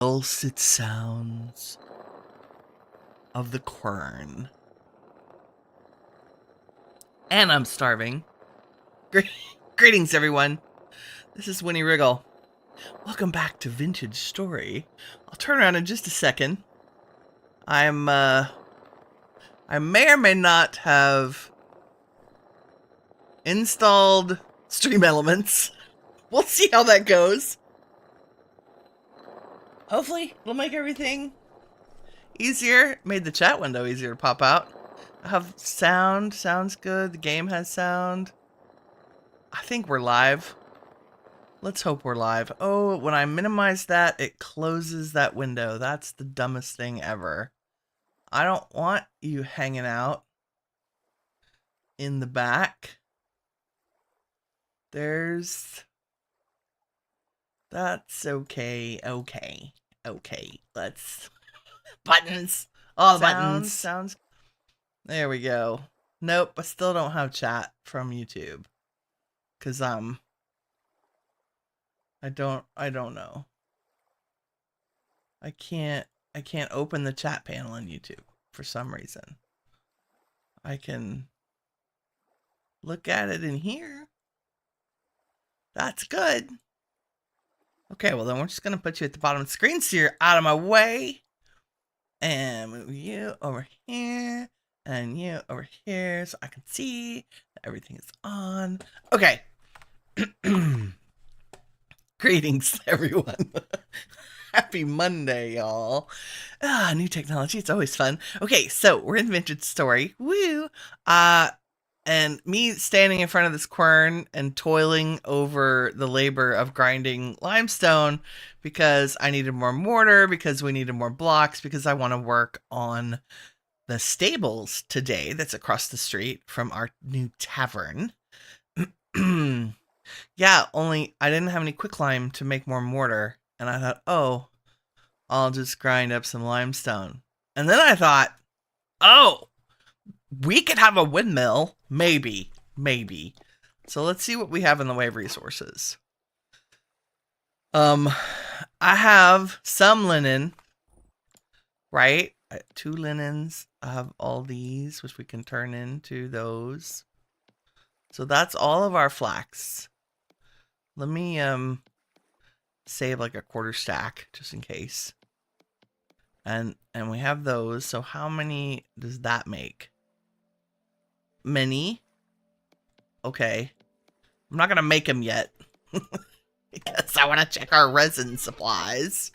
Dulcet sounds of the quern. And I'm starving. Greetings, everyone. This is Winnie Wriggle. Welcome back to Vintage Story. I'll turn around in just a second. I may or may not have installed Stream Elements. We'll see how that goes. Hopefully, it'll make everything easier. Made the chat window easier to pop out. I have sound. Sounds good. The game has sound. I think we're live. Let's hope we're live. Oh, when I minimize that, it closes that window. That's the dumbest thing ever. I don't want you hanging out in the back. That's okay. Okay. Let's... Buttons. All buttons. Sounds. There we go. Nope, I still don't have chat from YouTube. Cause I don't know. I can't open the chat panel on YouTube for some reason. I can look at it in here. That's good. Okay, well then we're just gonna put you at the bottom of the screen so you're out of my way. And move you over here. And you over here so I can see that everything is on. Okay. Greetings, everyone. Happy Monday, y'all. New technology. It's always fun. Okay, so we're in Vintage Story. Woo! And me standing in front of this quern and toiling over the labor of grinding limestone because I needed more mortar, because we needed more blocks, because I want to work on the stables today that's across the street from our new tavern. Yeah, only I didn't have any quicklime to make more mortar. And I thought, oh, I'll just grind up some limestone. And then I thought, oh, we could have a windmill. Maybe. So let's see what we have in the way of resources. I have some linen, right? 2 linens. I have all these, which we can turn into those. So that's all of our flax. Let me save like a quarter stack just in case. And we have those. So how many does that make? Many. Okay. I'm not gonna make them yet because I want to check our resin supplies,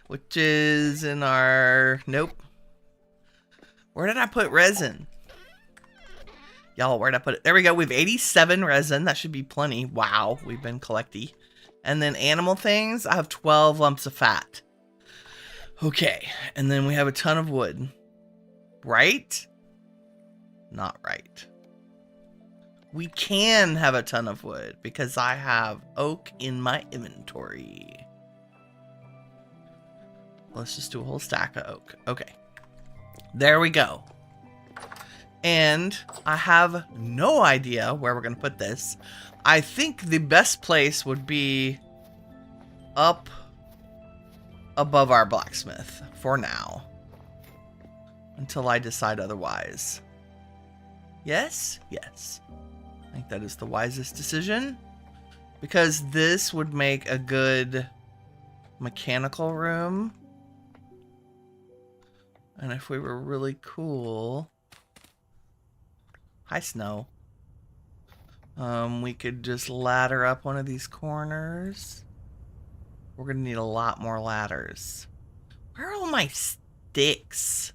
which is in our... Nope. Where did I put resin? Y'all, where'd I put it? There we go. We have 87 resin. That should be plenty. Wow, we've been collecting. And then animal things, I have 12 lumps of fat. Okay, and then we have a ton of wood. Right? Not right. We can have a ton of wood because I have oak in my inventory. Let's just do a whole stack of oak. Okay. There we go. And I have no idea where we're going to put this. I think the best place would be up above our blacksmith for now. Until I decide otherwise. Yes? Yes. I think that is the wisest decision. Because this would make a good mechanical room. And if we were really cool... Hi, Snow. We could just ladder up one of these corners. We're gonna need a lot more ladders. Where are all my sticks?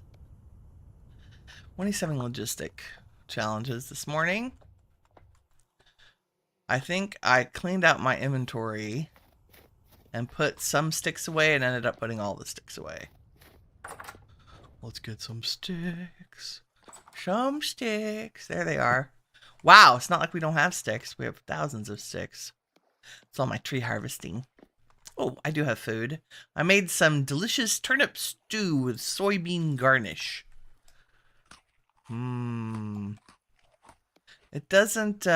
27 logistic challenges this morning. I think I cleaned out my inventory and put some sticks away and ended up putting all the sticks away. Let's get some sticks. Some sticks. There they are. Wow, it's not like we don't have sticks. We have thousands of sticks. It's all my tree harvesting. Oh, I do have food. I made some delicious turnip stew with soybean garnish. It doesn't,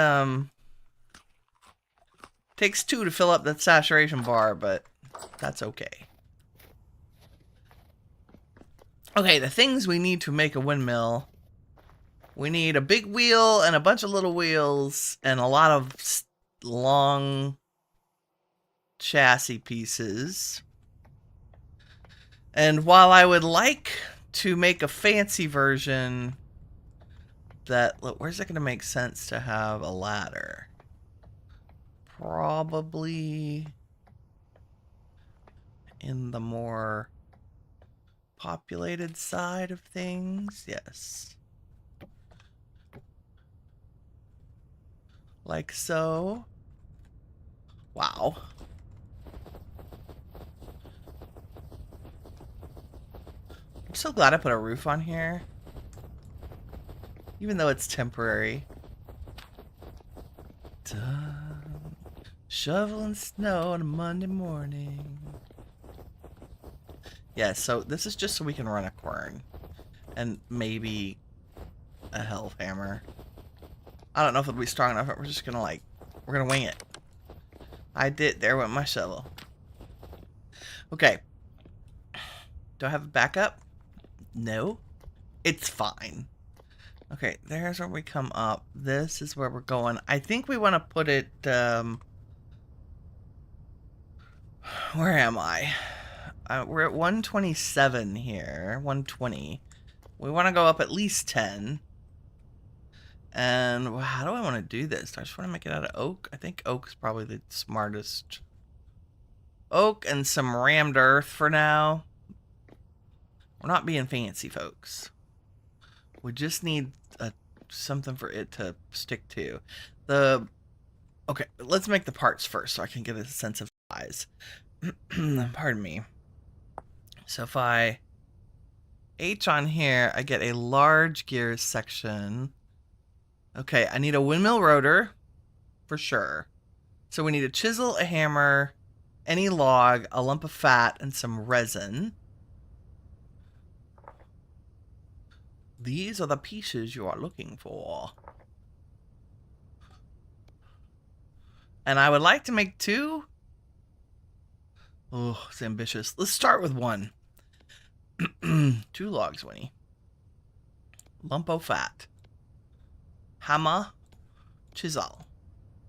takes 2 to fill up that saturation bar, but that's okay. Okay, the things we need to make a windmill. We need a big wheel and a bunch of little wheels and a lot of long chassis pieces. And while I would like to make a fancy version that... Where's it going to make sense to have a ladder? Probably in the more populated side of things. Yes. Like so. Wow. I'm so glad I put a roof on here. Even though it's temporary. Done. Shoveling snow on a Monday morning. Yeah, so this is just so we can run a quern. And maybe a health hammer. I don't know if it'll be strong enough, but we're just gonna we're gonna wing it. I did. There went my shovel. Okay. Do I have a backup? No. It's fine. Okay, there's where we come up. This is where we're going. I think we want to put it, where am I? We're at 127 here. 120. We want to go up at least 10. And how do I want to do this? Do I just want to make it out of oak? I think oak is probably the smartest. Oak and some rammed earth for now. We're not being fancy, folks. We just need something for it to stick to. Okay, let's make the parts first so I can get a sense of size. Pardon me. So if I H on here, I get a large gears section. Okay, I need a windmill rotor for sure. So we need a chisel, a hammer, any log, a lump of fat, and some resin. These are the pieces you are looking for. And I would like to make 2. Oh, it's ambitious. Let's start with 1. 2 logs, Winnie. Lump of fat. Hammer. Chisel.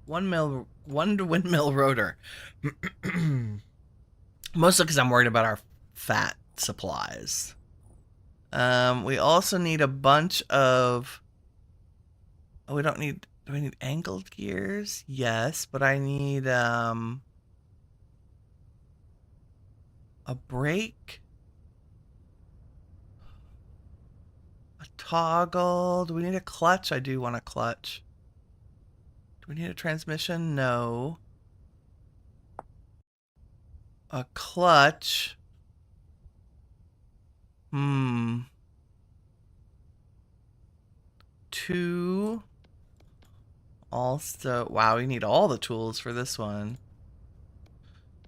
One windmill rotor. Mostly because I'm worried about our fat supplies. We also need a bunch of... Oh, we don't need... Do we need angled gears? Yes, but I need, a brake. A toggle. Do we need a clutch? I do want a clutch. Do we need a transmission? No. A clutch. 2. Also, wow, we need all the tools for this one.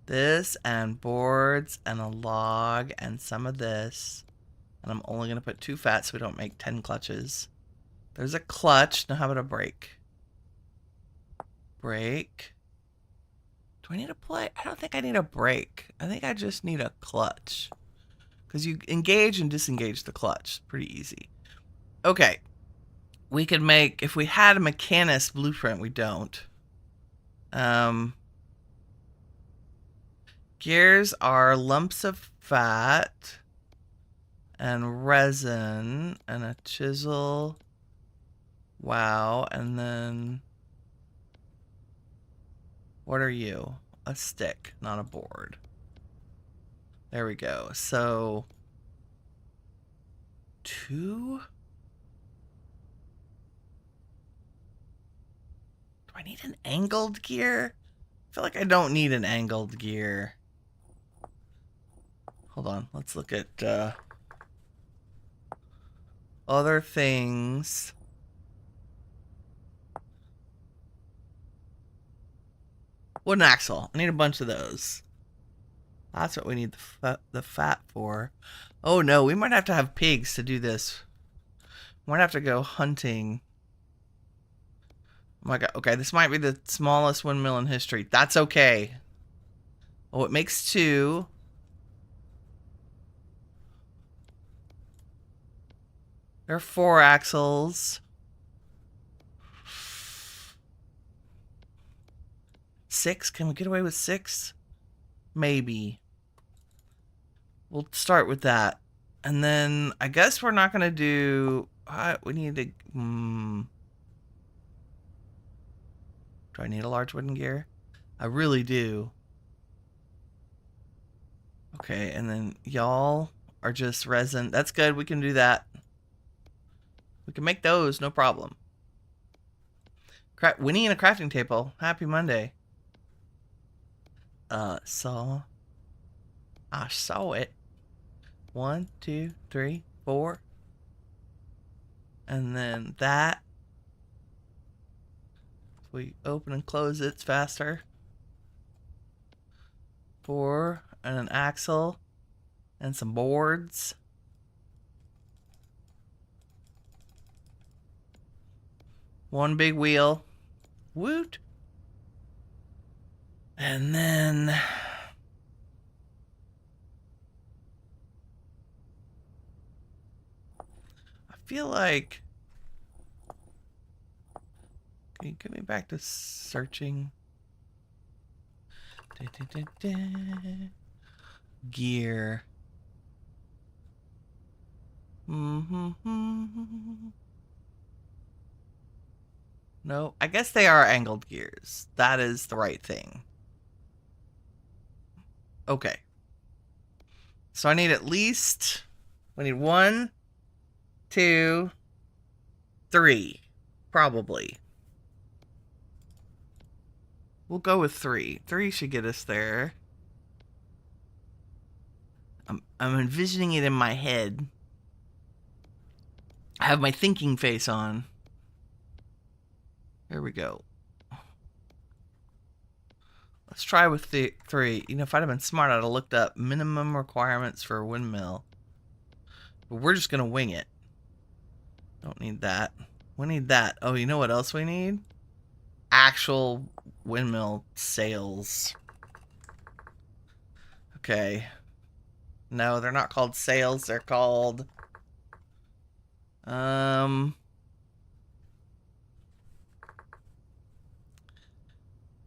This and boards and a log and some of this. And I'm only going to put 2 fat so we don't make 10 clutches. There's a clutch. Now how about a brake? Brake. Do I need a plate? I don't think I need a brake. I think I just need a clutch. Because you engage and disengage the clutch. Pretty easy. Okay. We could make, if we had a mechanist blueprint, we don't. Gears are lumps of fat and resin and a chisel. Wow. And then what are you? A stick, not a board. There we go. So 2. Do I need an angled gear? I feel like I don't need an angled gear. Hold on. Let's look at other things. Wooden axle. I need a bunch of those. That's what we need the fat for. Oh no, we might have to have pigs to do this. We might have to go hunting. Oh my god, okay, this might be the smallest windmill in history. That's okay. Oh, it makes 2. There are 4 axles. 6? Can we get away with 6? Maybe. We'll start with that. And then I guess we're not going to do... we need to... Do I need a large wooden gear? I really do. Okay, and then y'all are just resin. That's good. We can do that. We can make those. No problem. Winnie and a crafting table. Happy Monday. So... I saw it. 1, 2, 3, 4. And then that. We open and close it, it's faster. 4, and an axle, and some boards. One big wheel. Woot. And then... I feel like... Can you get me back to searching? Gear. No, I guess they are angled gears. That is the right thing. Okay. So I need at least... We need 1, 2, 3. Probably. We'll go with 3. 3 should get us there. I'm envisioning it in my head. I have my thinking face on. Here we go. Let's try with the 3. You know, if I'd have been smart, I'd have looked up minimum requirements for a windmill. But we're just going to wing it. Don't need that. We need that. Oh, you know what else we need? Actual windmill sails. Okay. No, they're not called sails. They're called...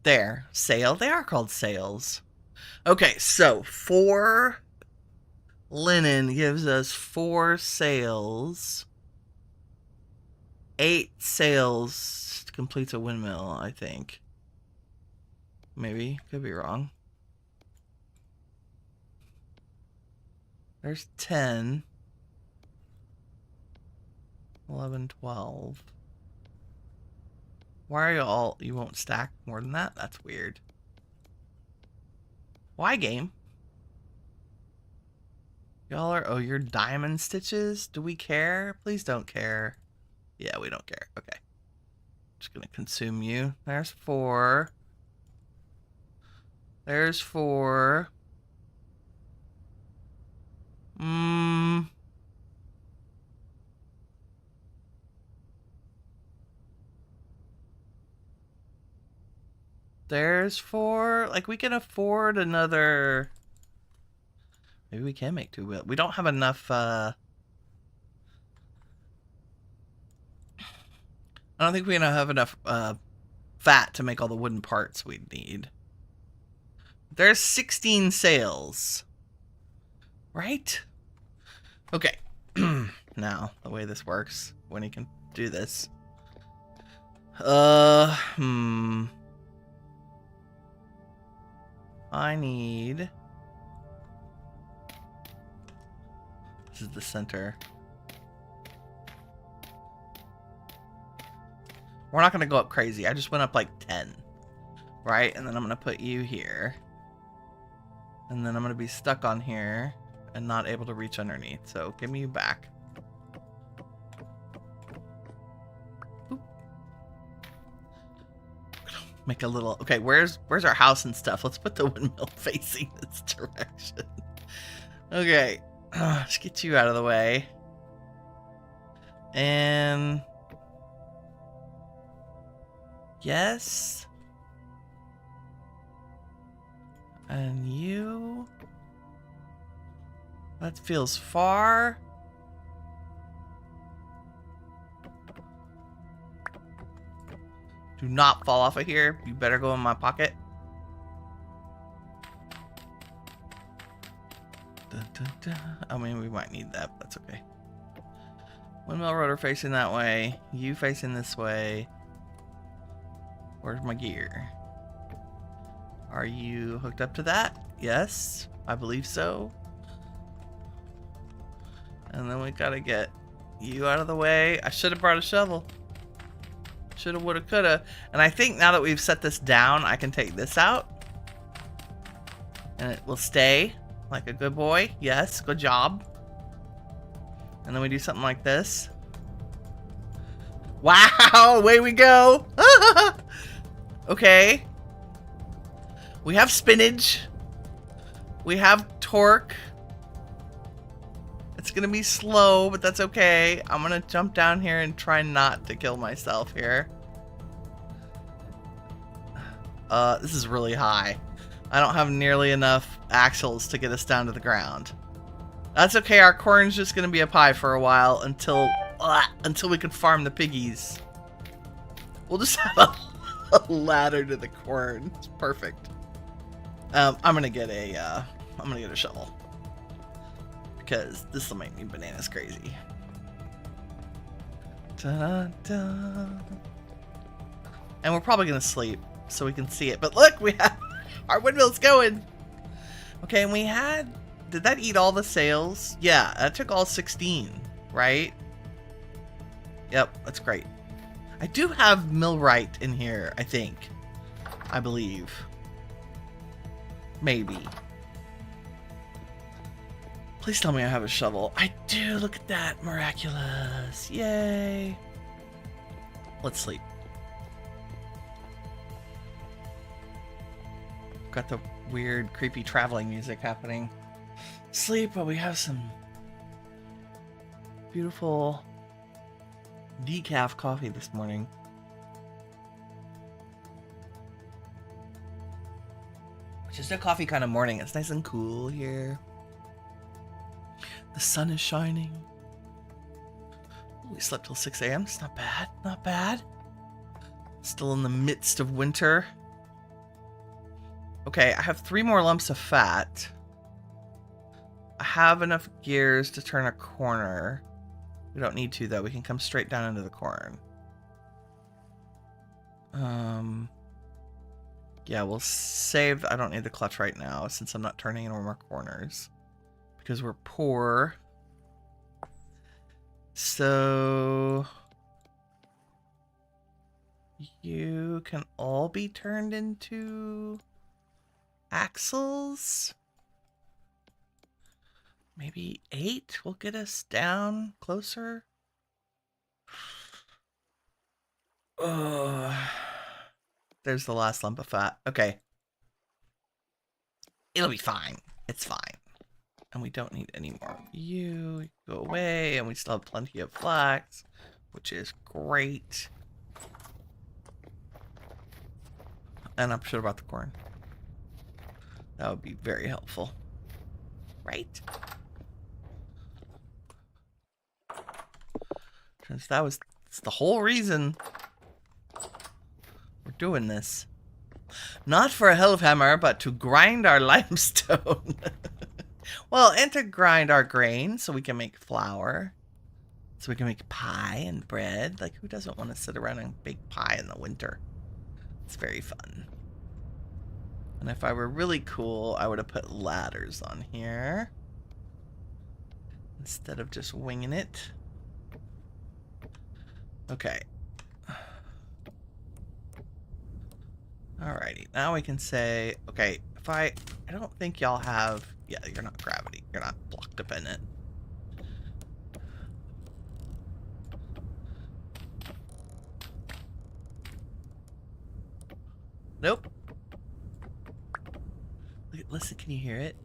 There. Sail. They are called sails. Okay, so 4 linen gives us 4 sails. 8 sails completes a windmill, I think. Maybe. Could be wrong. There's 10. 11, 12. Why are you all... You won't stack more than that? That's weird. Why, game? Y'all are... Oh, you're diamond stitches? Do we care? Please don't care. Yeah, we don't care. Okay. Just gonna consume you. There's 4. There's 4. There's 4. Like, we can afford another... Maybe we can make 2 wheels. We don't have enough, I don't think we're gonna have enough, fat to make all the wooden parts we'd need. There's 16 sails. Right? Okay. Now, the way this works, Winnie can do this. I need... This is the center. We're not going to go up crazy. I just went up like 10. Right? And then I'm going to put you here. And then I'm going to be stuck on here and not able to reach underneath. So give me you back. Oop. Make a little... Okay, where's our house and stuff? Let's put the windmill facing this direction. Okay. Let's get you out of the way. And... Yes. And you. That feels far. Do not fall off of here. You better go in my pocket. Dun, dun, dun. I mean, we might need that, but that's okay. Windmill rotor facing that way. You facing this way. Where's my gear? Are you hooked up to that? Yes, I believe so. And then we gotta get you out of the way. I should have brought a shovel. Shoulda, woulda, coulda. And I think now that we've set this down, I can take this out. And it will stay like a good boy. Yes, good job. And then we do something like this. Wow, away we go. Okay. We have spinach. We have torque. It's gonna be slow, but that's okay. I'm gonna jump down here and try not to kill myself here. This is really high. I don't have nearly enough axles to get us down to the ground. That's okay, our corn's just gonna be up high for a while until we can farm the piggies. We'll just have a ladder to the corn. It's perfect. I'm gonna get a shovel. Because this will make me bananas crazy. Da-da-da. And we're probably gonna sleep so we can see it. But look, we have our windmill's going. Okay, and we had, did that eat all the sails? Yeah, that took all 16, right? Yep, that's great. I do have millwright in here, I think. I believe. Maybe. Please tell me I have a shovel. I do, look at that. Miraculous. Yay. Let's sleep. Got the weird, creepy traveling music happening. Sleep while we have some beautiful decaf coffee this morning. Just a coffee kind of morning. It's nice and cool here. The sun is shining. We slept till 6 a.m. It's not bad. Not bad. Still in the midst of winter. Okay, I have 3 more lumps of fat. I have enough gears to turn a corner. We don't need to, though. We can come straight down into the corn. Yeah, we'll save. I don't need the clutch right now since I'm not turning any more corners. Because we're poor. So you can all be turned into axles. Maybe 8 will get us down closer. There's the last lump of fat. Okay. It'll be fine. It's fine. And we don't need any more. You go away, and we still have plenty of flax, which is great. And I'm sure about the corn. That would be very helpful. Right? Since that's the whole reason we're doing this. Not for a hell of hammer, but to grind our limestone. Well, and to grind our grain so we can make flour. So we can make pie and bread. Like, who doesn't want to sit around and bake pie in the winter? It's very fun. And if I were really cool, I would have put ladders on here. Instead of just winging it. Okay. Alrighty, now we can say, okay, if I don't think y'all have, yeah, you're not gravity, you're not block dependent. Nope. Listen, can you hear it?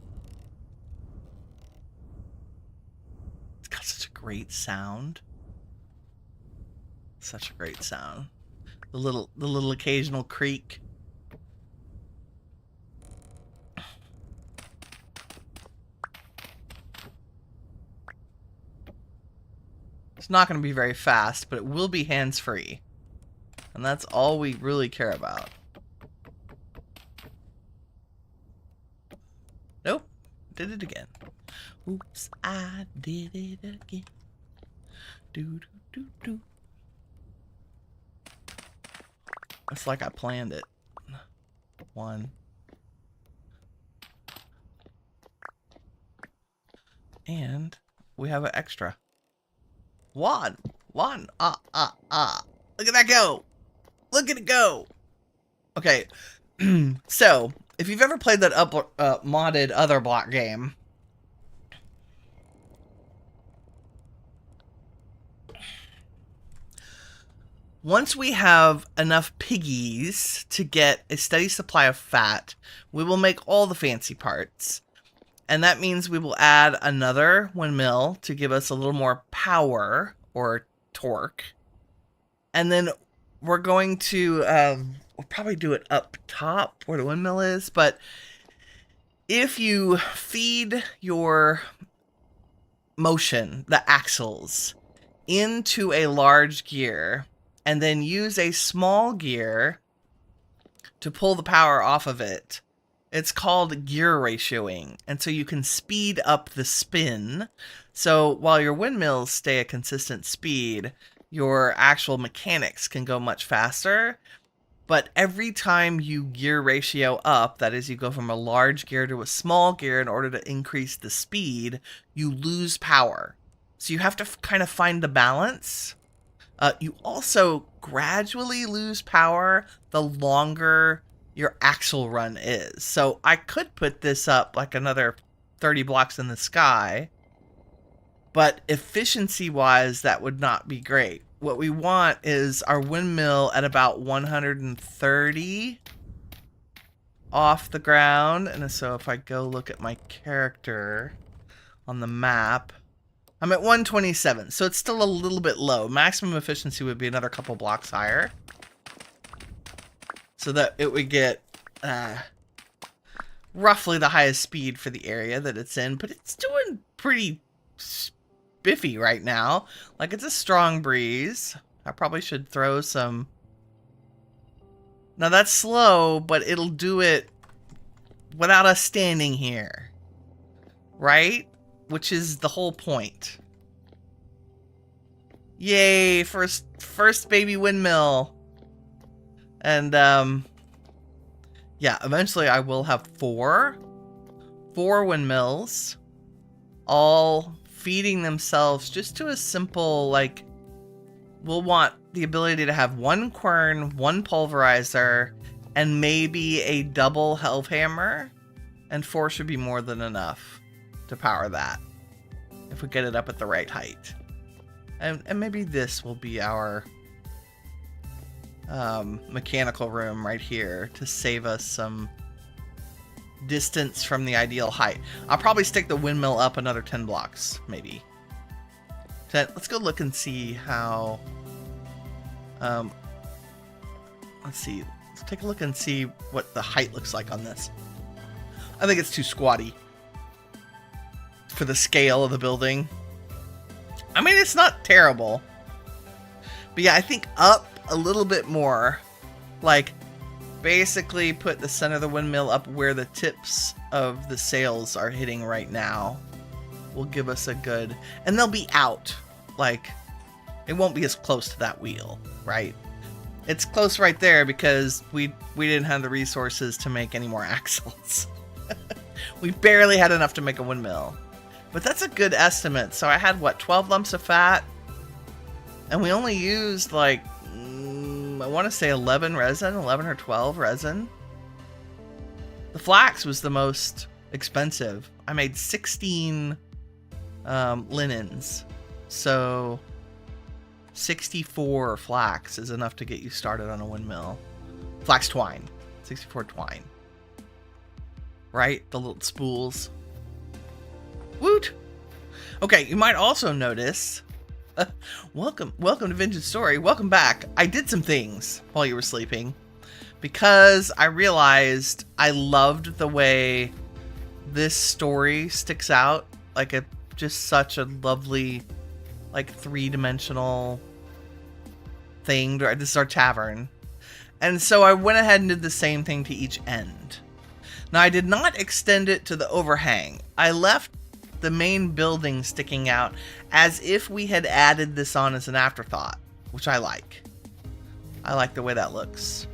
It's got such a great sound. Such a great sound. The little occasional creak. It's not going to be very fast, but it will be hands-free. And that's all we really care about. Nope. Did it again. Oops, I did it again. Do, do, do, do. It's like I planned it. 1. And we have an extra. 1. Look at that go. Look at it go. Okay. So, if you've ever played that modded other block game, once we have enough piggies to get a steady supply of fat, we will make all the fancy parts. And that means we will add another windmill to give us a little more power or torque. And then we're going to, we'll probably do it up top where the windmill is. But if you feed your motion, the axles, into a large gear, and then use a small gear to pull the power off of it, it's called gear ratioing. And so you can speed up the spin. So while your windmills stay a consistent speed, your actual mechanics can go much faster. But every time you gear ratio up, that is, you go from a large gear to a small gear in order to increase the speed, you lose power. So you have to kind of find the balance. You also gradually lose power the longer your axle run is. So I could put this up like another 30 blocks in the sky, but efficiency-wise, that would not be great. What we want is our windmill at about 130 off the ground. And so if I go look at my character on the map, I'm at 127, so it's still a little bit low. Maximum efficiency would be another couple blocks higher, so that it would get roughly the highest speed for the area that it's in. But it's doing pretty spiffy right now. Like, it's a strong breeze. I probably should throw some... Now that's slow, but it'll do it without us standing here, right? Which is the whole point. Yay, first baby windmill. And yeah, eventually I will have four windmills, all feeding themselves just to a simple, like, we'll want the ability to have one quern, one pulverizer, and maybe a double health hammer, and 4 should be more than enough to power that if we get it up at the right height. And maybe this will be our mechanical room right here to save us some distance from the ideal height. I'll probably stick the windmill up another 10 blocks, maybe. Let's go look and see how... let's see. Let's take a look and see what the height looks like on this. I think it's too squatty for the scale of the building. I mean, it's not terrible. But yeah, I think up a little bit more. Like, basically put the center of the windmill up where the tips of the sails are hitting right now. Will give us a good... And they'll be out. Like, it won't be as close to that wheel, right? It's close right there because we didn't have the resources to make any more axles. We barely had enough to make a windmill. But that's a good estimate. So I had, what, 12 lumps of fat? And we only used, like, I want to say 11 or 12 resin. The flax was the most expensive. I made 16 linens. So 64 flax is enough to get you started on a windmill. Flax twine. 64 twine. Right? The little spools. Woot! Okay, you might also notice... welcome to Vintage Story. Welcome back. I did some things while you were sleeping. Because I realized I loved the way this story sticks out. Like, just such a lovely, like, 3-dimensional thing. Right? This is our tavern. And so I went ahead and did the same thing to each end. Now, I did not extend it to the overhang. I left the main building sticking out as if we had added this on as an afterthought, which I like. I like the way that looks.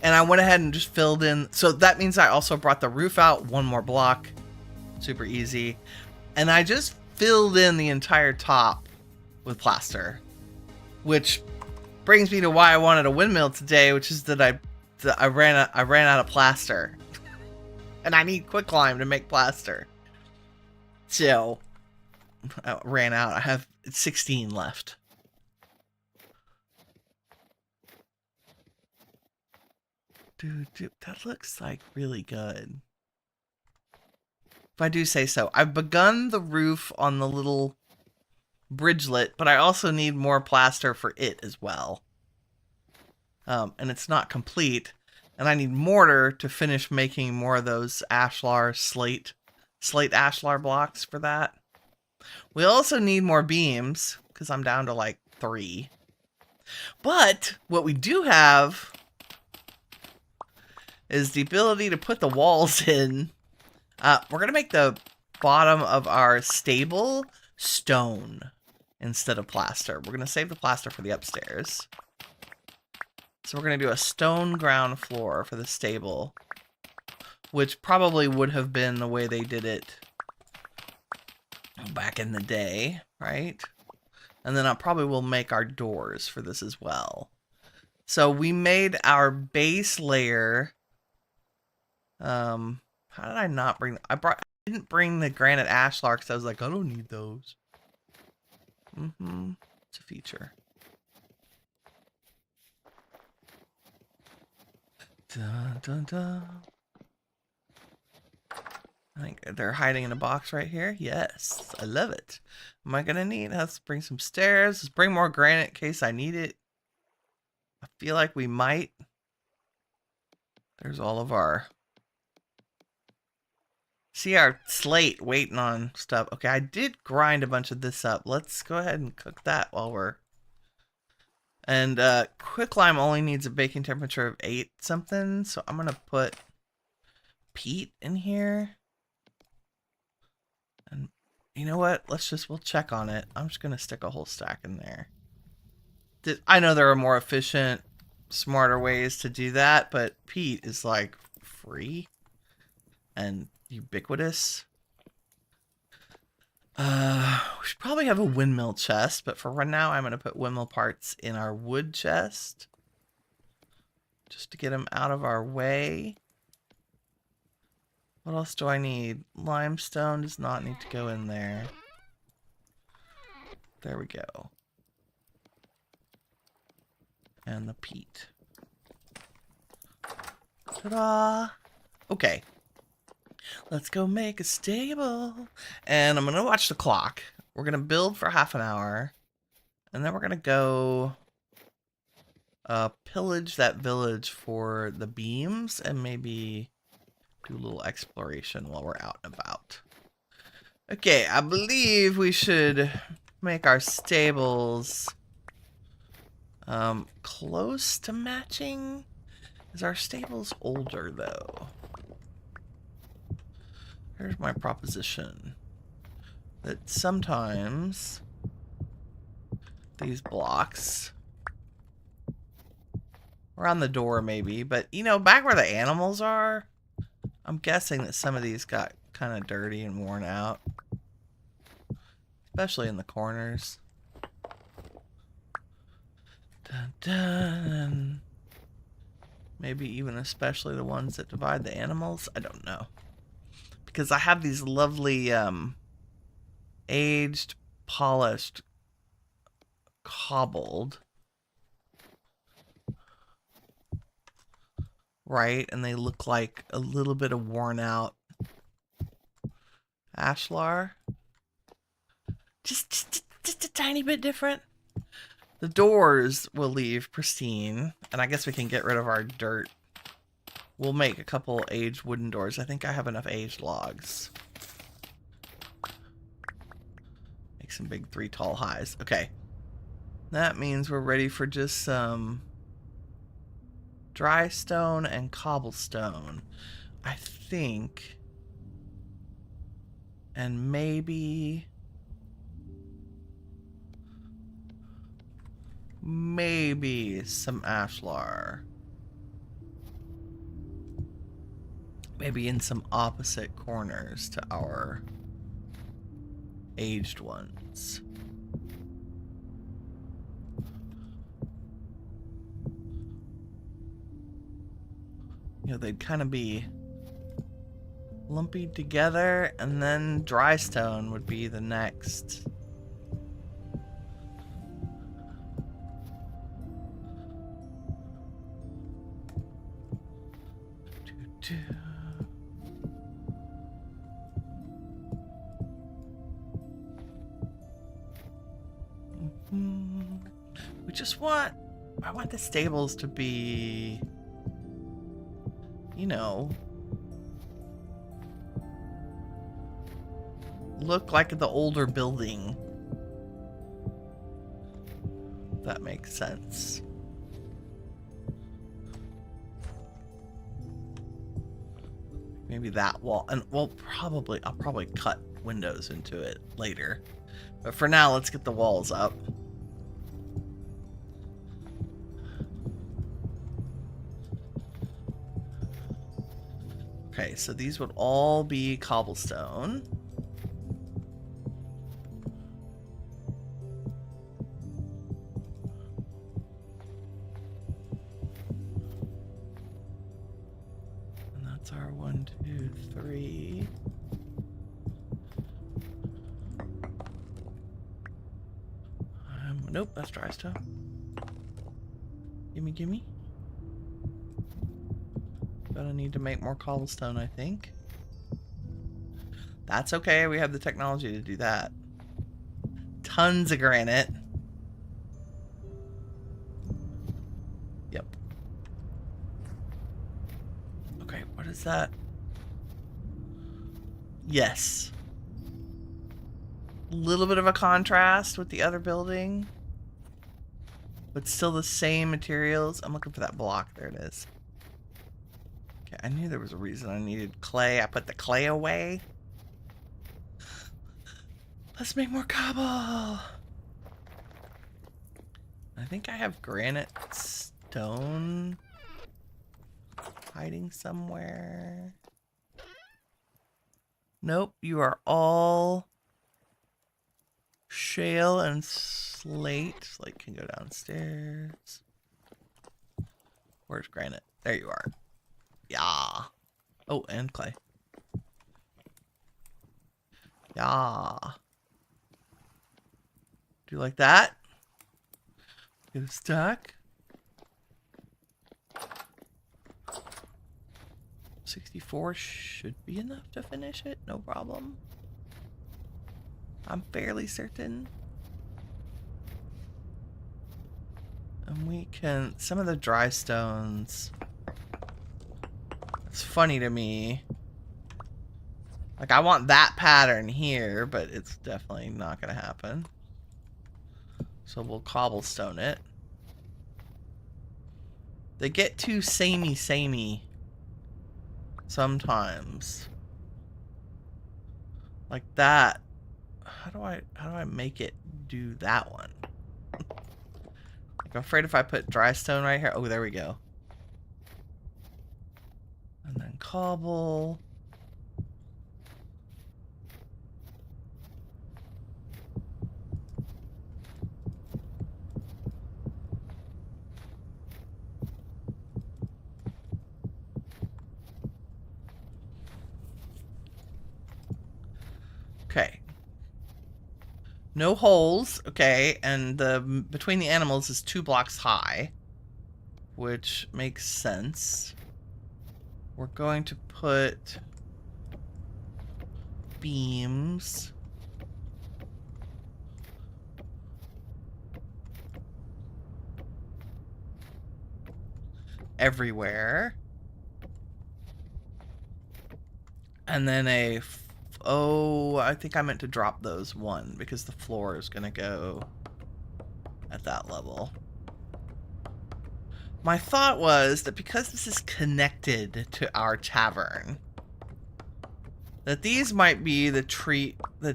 And I went ahead and just filled in. So that means I also brought the roof out one more block. Super easy. And I just filled in the entire top with plaster, which brings me to why I wanted a windmill today, which is that I ran out of plaster. And I need quicklime to make plaster. So I ran out. I have 16 left. Dude, that looks like really good. If I do say so. I've begun the roof on the little bridgelet, but I also need more plaster for it as well. And it's not complete. And I need mortar to finish making more of those ashlar slate ashlar blocks for that. We also need more beams, because I'm down to like 3. But what we do have is the ability to put the walls in. We're going to make the bottom of our stable stone instead of plaster. We're going to save the plaster for the upstairs. So we're going to do a stone ground floor for the stable, which probably would have been the way they did it back in the day, right? And then I probably will make our doors for this as well. So we made our base layer. How did I not bring... I didn't bring the granite ashlar because I was like, I don't need those. It's a feature. Dun, dun, dun. I think they're hiding in a box right here. Yes, I love it. Am I gonna need? Let's bring some stairs. Let's bring more granite in case I need it. I feel like we might. There's all of our... See our slate waiting on stuff. Okay, I did grind a bunch of this up. Let's go ahead and cook that while we're... And quicklime only needs a baking temperature of 8 something. So I'm going to put peat in here. And you know what? We'll check on it. I'm just going to stick a whole stack in there. I know there are more efficient, smarter ways to do that, but peat is like free and ubiquitous. We should probably have a windmill chest, but for right now I'm going to put windmill parts in our wood chest just to get them out of our way. What else do I need? Limestone does not need to go in there. There we go. And the peat. Ta-da! Okay. Let's go make a stable. And I'm going to watch the clock. We're going to build for half an hour. And then we're going to go pillage that village for the beams. And maybe do a little exploration while we're out and about. Okay, I believe we should make our stables close to matching. Is our stables older, though? Here's my proposition. That sometimes these blocks around the door maybe, but you know, back where the animals are, I'm guessing that some of these got kind of dirty and worn out. Especially in the corners. Dun, dun. Maybe even especially the ones that divide the animals. I don't know. Because I have these lovely aged, polished, cobbled. Right? And they look like a little bit of worn out ashlar. Just a tiny bit different. The doors will leave pristine. And I guess we can get rid of our dirt. We'll make a couple aged wooden doors. I think I have enough aged logs. Make some big 3 tall highs. Okay. That means we're ready for just some dry stone and cobblestone, I think. And maybe some ashlar. Maybe in some opposite corners to our aged ones. You know, they'd kind of be lumpy together, and then dry stone would be the next. We just want, I want the stables to be, you know, look like the older building. If that makes sense. Maybe that wall, and I'll probably cut windows into it later. But for now, let's get the walls up. Okay, so these would all be cobblestone. And that's our 1, 2, 3. Nope, that's dry stone. Gimme. Gonna need to make more cobblestone, I think. That's okay, we have the technology to do that. Tons of granite. Yep. Okay, what is that? Yes. Little bit of a contrast with the other building, but still the same materials. I'm looking for that block. There it is. Okay, I knew there was a reason I needed clay. I put the clay away. Let's make more cobble. I think I have granite stone hiding somewhere. Nope, you are all shale and slate. Slate can go downstairs. Where's granite? There you are. Yeah. Oh, and clay. Yeah. Do you like that? Get a stack. 64 should be enough to finish it. No problem. I'm fairly certain. And we can, some of the dry stones, it's funny to me. Like, I want that pattern here, but it's definitely not going to happen. So we'll cobblestone it. They get too samey sometimes. Like that. How do I make it do that one? Like, I'm afraid if I put dry stone right here. Oh, there we go. And then cobble. Okay. No holes, okay, and the between the animals is 2 blocks high, which makes sense. We're going to put beams everywhere. And then oh, I think I meant to drop those 1 because the floor is gonna go at that level. My thought was that because this is connected to our tavern, that these might be the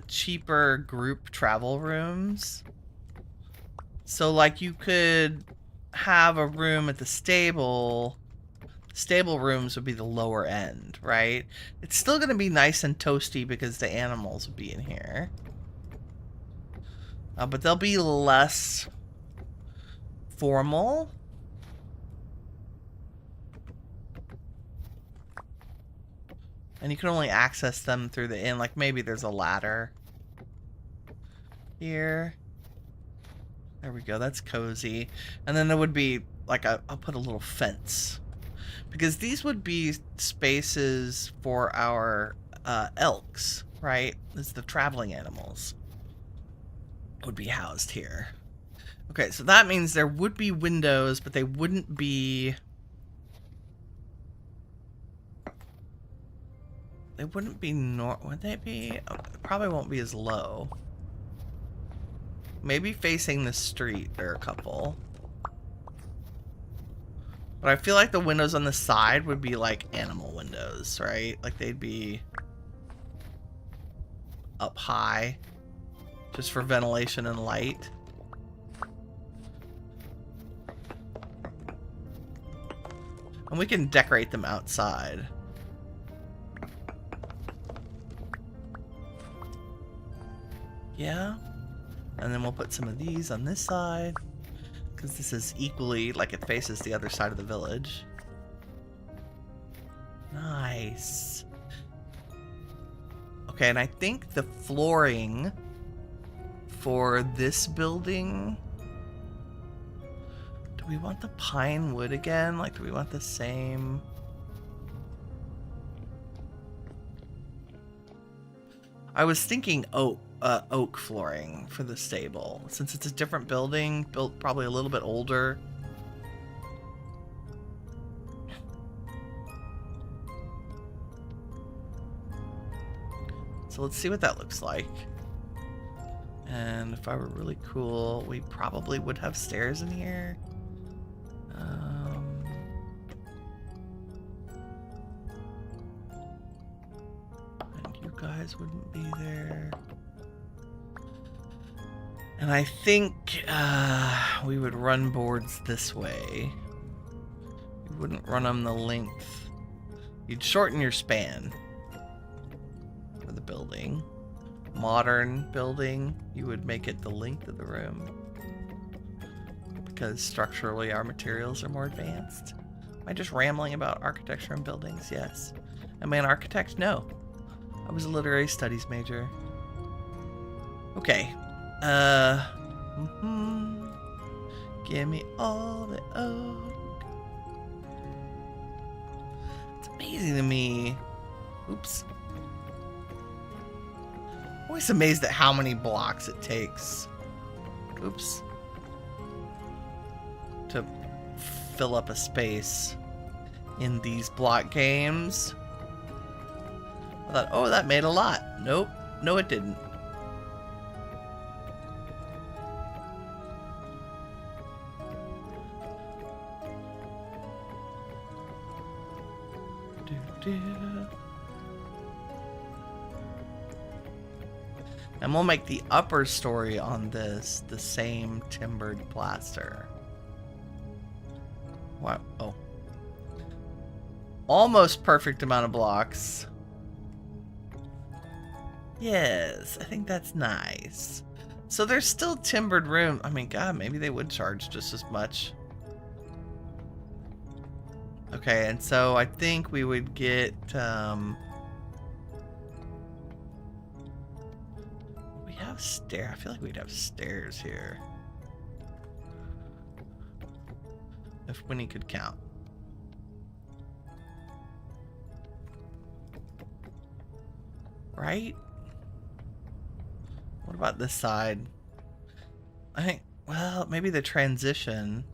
cheaper group travel rooms. So like you could have a room at the stable. Stable rooms would be the lower end, right? It's still going to be nice and toasty because the animals would be in here. But they'll be less formal. And you can only access them through the inn. Like maybe there's a ladder here. There we go. That's cozy. And then there would be like I'll put a little fence. Because these would be spaces for our elks, right? This is the traveling animals would be housed here. Okay, so that means there would be windows, but they wouldn't be... They wouldn't be would they be? Oh, probably won't be as low. Maybe facing the street, there are a couple. But I feel like the windows on the side would be like animal windows, right? Like they'd be up high just for ventilation and light. And we can decorate them outside. Yeah. And then we'll put some of these on this side. Because this is equally, like it faces the other side of the village. Nice. Okay, and I think the flooring for this building... Do we want the pine wood again? Like, do we want the same... I was thinking oak flooring for the stable, since it's a different building, built probably a little bit older. So let's see what that looks like. And if I were really cool, we probably would have stairs in here. And you guys wouldn't be there. And I think we would run boards this way. You wouldn't run them the length. You'd shorten your span for the building. Modern building, you would make it the length of the room. Because structurally our materials are more advanced. Am I just rambling about architecture and buildings? Yes. Am I an architect? No. I was a literary studies major. Okay. Give me all the oak. It's amazing to me. Oops. Always amazed at how many blocks it takes. Oops. To fill up a space in these block games. I thought, oh, that made a lot. Nope. No, it didn't. And we'll make the upper story on this the same timbered plaster. Wow. Oh. Almost perfect amount of blocks. Yes, I think that's nice. So there's still timbered room. I mean, God, maybe they would charge just as much. Okay, and so I think we would get, we have stairs. I feel like we'd have stairs here. If Winnie could count. Right? What about this side? I think, well, maybe the transition.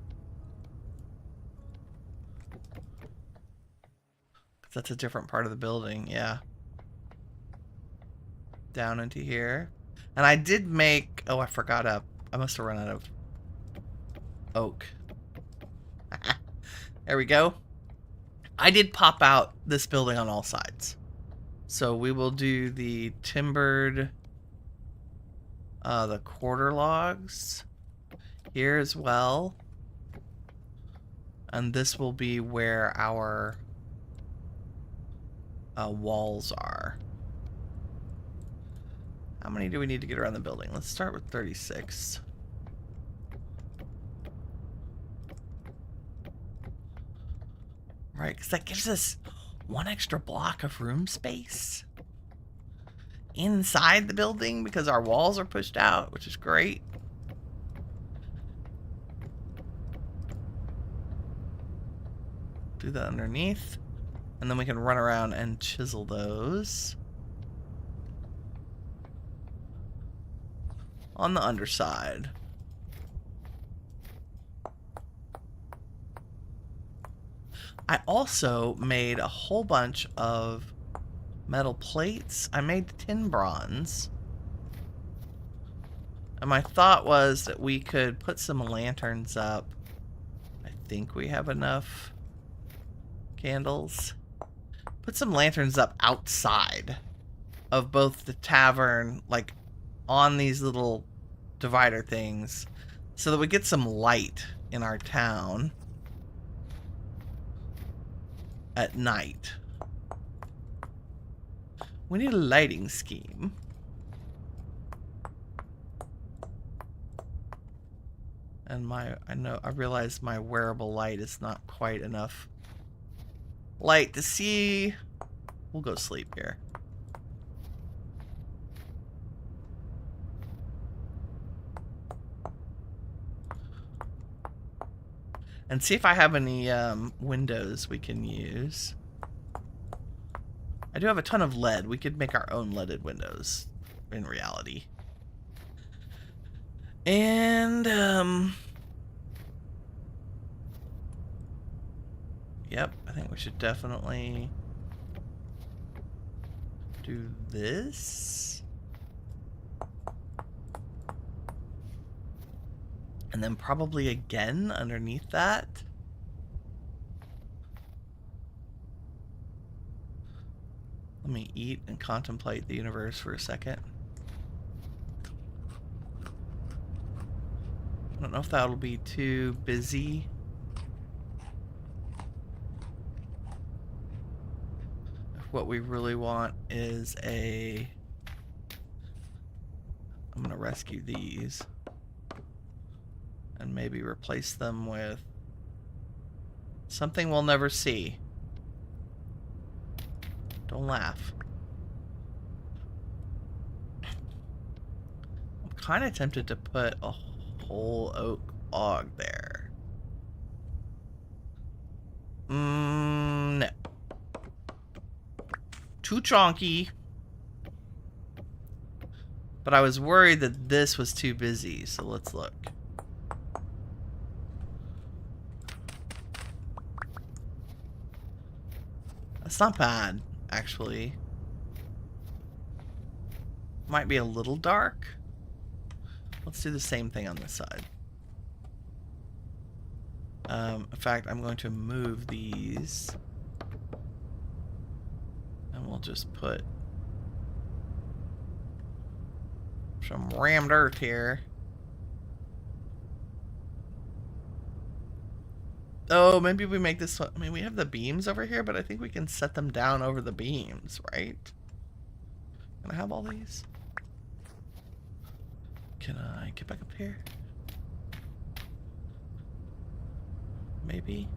That's a different part of the building, yeah. Down into here. And I did make... Oh, I forgot I must have run out of oak. There we go. I did pop out this building on all sides. So we will do the timbered, the quarter logs here as well. And this will be where our walls are. How many do we need to get around the building? Let's start with 36. Right, because that gives us one extra block of room space inside the building because our walls are pushed out, which is great. Do that underneath, and then we can run around and chisel those on the underside. I also made a whole bunch of metal plates. I made tin bronze. And my thought was that we could put some lanterns up. I think we have enough candles. Put some lanterns up outside of both the tavern, like on these little divider things, so that we get some light in our town at night. We need a lighting scheme. And I realize my wearable light is not quite enough light to see. We'll go sleep here. And see if I have any windows we can use. I do have a ton of lead. We could make our own leaded windows in reality. And yep, I think we should definitely do this. And then probably again underneath that. Let me eat and contemplate the universe for a second. I don't know if that'll be too busy. If what we really want is a... I'm gonna rescue these. And maybe replace them with something we'll never see. Don't laugh. I'm kind of tempted to put a whole oak log there. No. Too chonky. But I was worried that this was too busy, so let's look. That's not bad, actually. Might be a little dark. Let's do the same thing on this side. In fact, I'm going to move these. And we'll just put some rammed earth here. Oh, maybe we make this one. I mean, we have the beams over here, but I think we can set them down over the beams, right? Can I have all these? Can I get back up here? Maybe.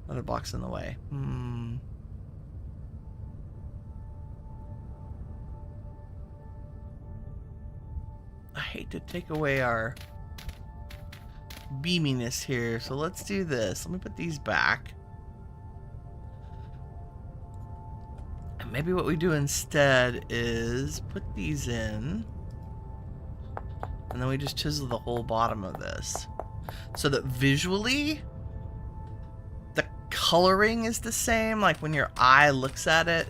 Another box in the way. I hate to take away our beaminess here, so let's do this. Let me put these back. And maybe what we do instead is put these in, and then we just chisel the whole bottom of this so that visually the coloring is the same. Like when your eye looks at it,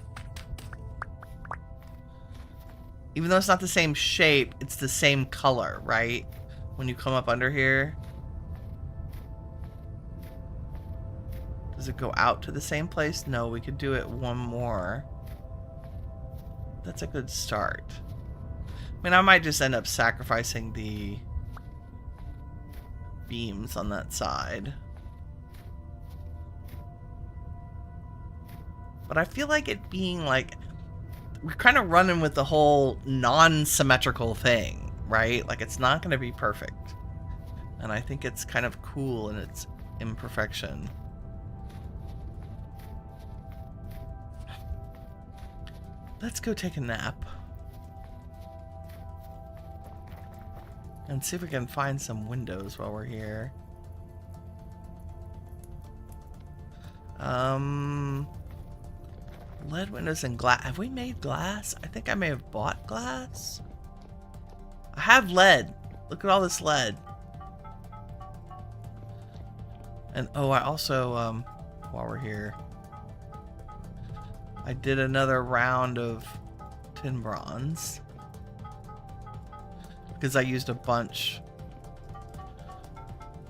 even though it's not the same shape, it's the same color, right? When you come up under here, Does it go out to the same place? No, we could do it one more. That's a good start. I mean, I might just end up sacrificing the beams on that side. But I feel like it being like, we're kind of running with the whole non-symmetrical thing, right? Like, it's not going to be perfect. And I think it's kind of cool in its imperfection. Let's go take a nap. And see if we can find some windows while we're here. Lead windows and glass. Have we made glass? I think I may have bought glass. I have lead. Look at all this lead. And oh, I also, while we're here, I did another round of tin bronze. Because I used a bunch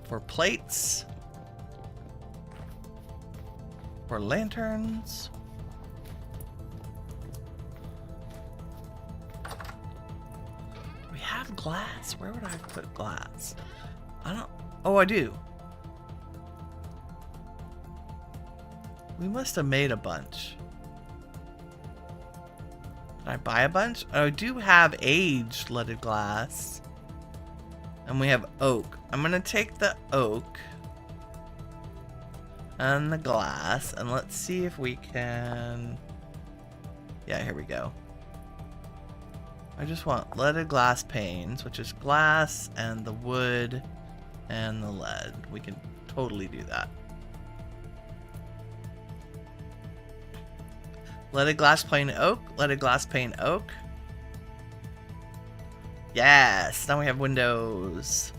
for plates, for lanterns. Do we have glass? Where would I put glass? I don't... Oh, I do. We must have made a bunch. Did I buy a bunch? I do have aged leaded glass. And we have oak. I'm going to take the oak and the glass. And let's see if we can... Yeah, here we go. I just want leaded glass panes, which is glass and the wood and the lead. We can totally do that. Leaded glass pane oak. Leaded glass pane oak. Yes. Now we have windows.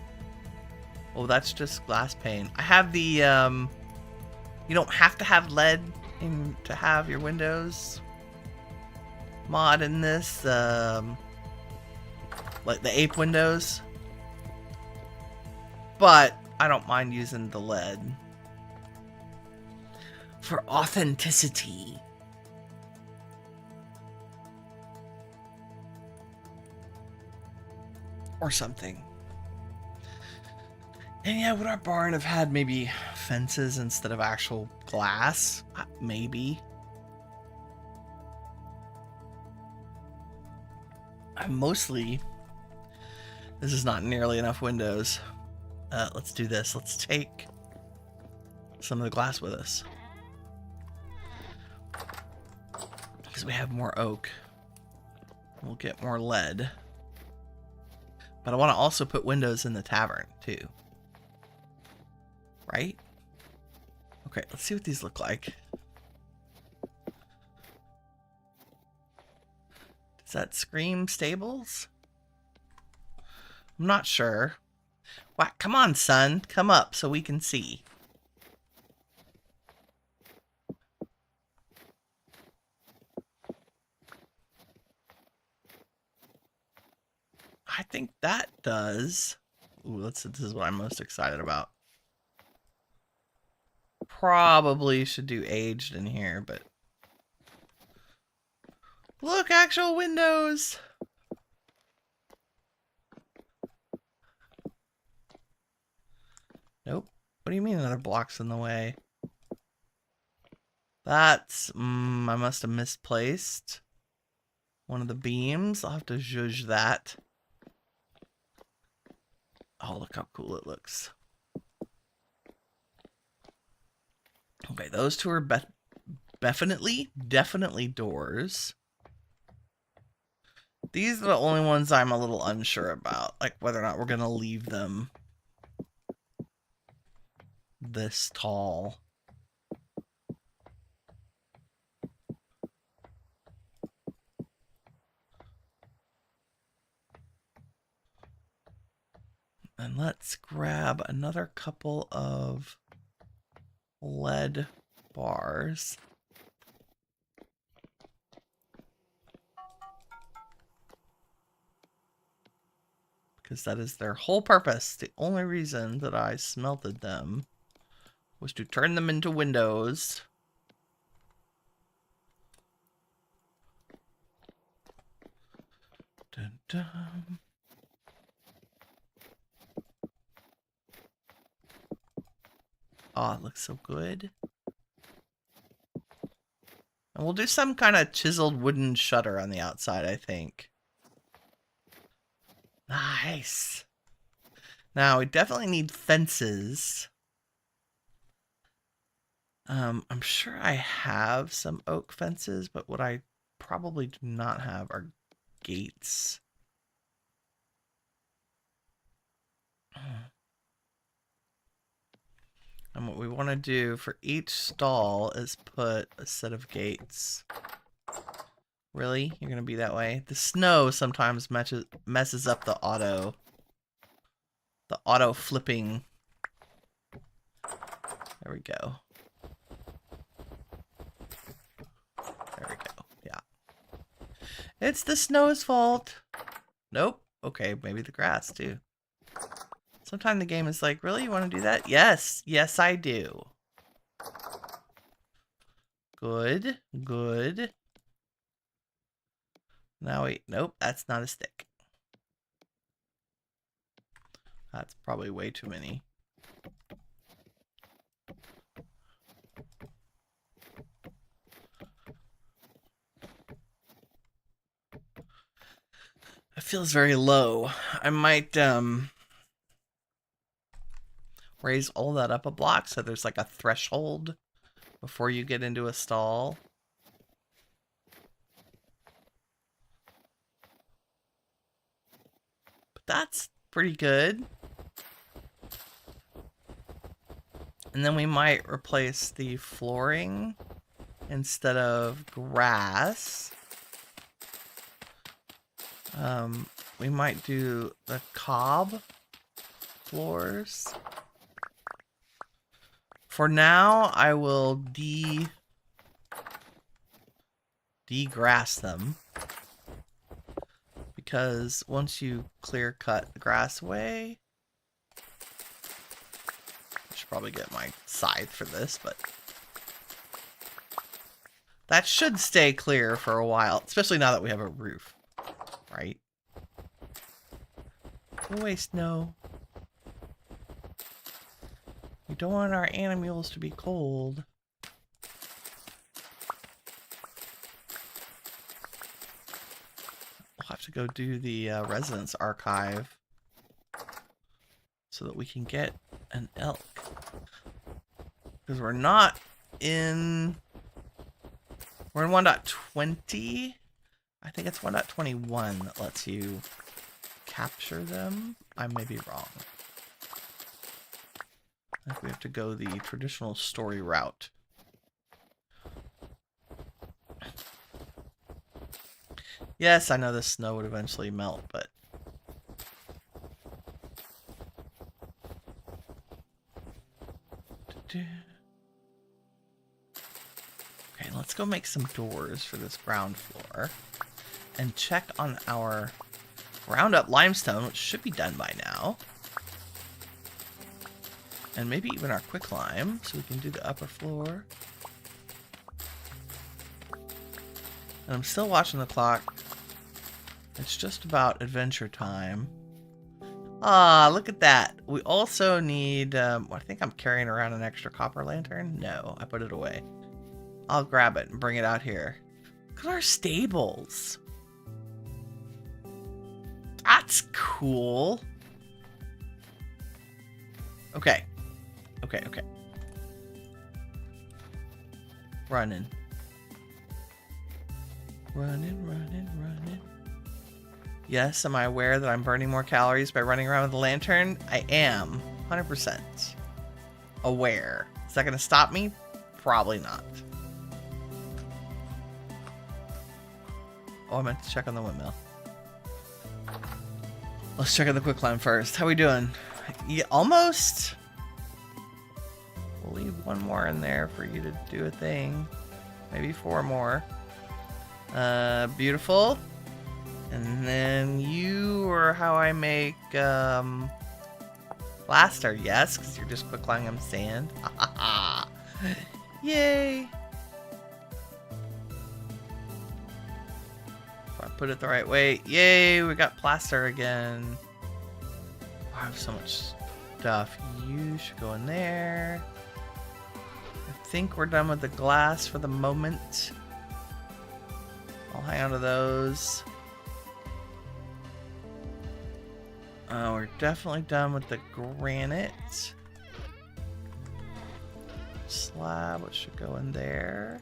Oh, that's just glass pane. I have the, you don't have to have lead to have your windows mod in this. Like the ape windows. But I don't mind using the lead. For authenticity. Or something. And yeah, would our barn have had maybe fences instead of actual glass? Maybe. Mostly, this is not nearly enough windows. Let's do this. Let's take some of the glass with us. Because we have more oak. We'll get more lead. But I want to also put windows in the tavern, too. Right? Okay, let's see what these look like. Does that scream stables? I'm not sure. Wow, come on, son. Come up so we can see. I think that does. Ooh, this is what I'm most excited about. Probably should do aged in here, but look, actual windows. Nope. What do you mean another block's in the way? That's I must have misplaced one of the beams. I'll have to zhuzh that. Oh, look how cool it looks. Okay, those two are definitely doors. These are the only ones I'm a little unsure about, like whether or not we're going to leave them this tall. And let's grab another couple of lead bars. Because that is their whole purpose. The only reason that I smelted them was to turn them into windows. Dun, dun. Oh, it looks so good. And we'll do some kind of chiseled wooden shutter on the outside, I think. Nice. Now, we definitely need fences. I'm sure I have some oak fences, but what I probably do not have are gates. And what we want to do for each stall is put a set of gates. Really? You're going to be that way? The snow sometimes messes up the auto flipping. There we go. There we go. Yeah. It's the snow's fault. Nope. Okay, maybe the grass too. Sometimes the game is like, really? You want to do that? Yes. Yes, I do. Good. Good. Now wait. Nope, that's not a stick. That's probably way too many. It feels very low. I might raise all that up a block so there's like a threshold before you get into a stall. But that's pretty good. And then we might replace the flooring instead of grass. We might do the cob floors. For now, I will de-grass them. Because once you clear cut the grass away, I should probably get my scythe for this, but that should stay clear for a while, especially now that we have a roof, right? Go away, snow. We don't want our animals to be cold. We'll have to go do the residence archive so that we can get an elk. Because we're not in... We're in 1.20. I think it's 1.21 that lets you capture them. I may be wrong. I think we have to go the traditional story route. Yes, I know the snow would eventually melt, but... Okay, let's go make some doors for this ground floor. And check on our ground up limestone, which should be done by now. And maybe even our quicklime, so we can do the upper floor. And I'm still watching the clock. It's just about adventure time. Ah, look at that. We I think I'm carrying around an extra copper lantern. No, I put it away. I'll grab it and bring it out here. Look at our stables. That's cool. Okay. Okay. Running. Yes, am I aware that I'm burning more calories by running around with a lantern? I am. 100% aware. Is that going to stop me? Probably not. Oh, I meant to check on the windmill. Let's check on the quicklime first. How we doing? Yeah, almost. We'll leave one more in there for you to do a thing. Maybe 4 more. Beautiful. And then you are how I make plaster. Yes, because you're just quicklining them sand. Yay! If I put it the right way. Yay, we got plaster again. Oh, I have so much stuff. You should go in there. I think we're done with the glass for the moment. I'll hang on to those. We're definitely done with the granite. Slab, what should go in there?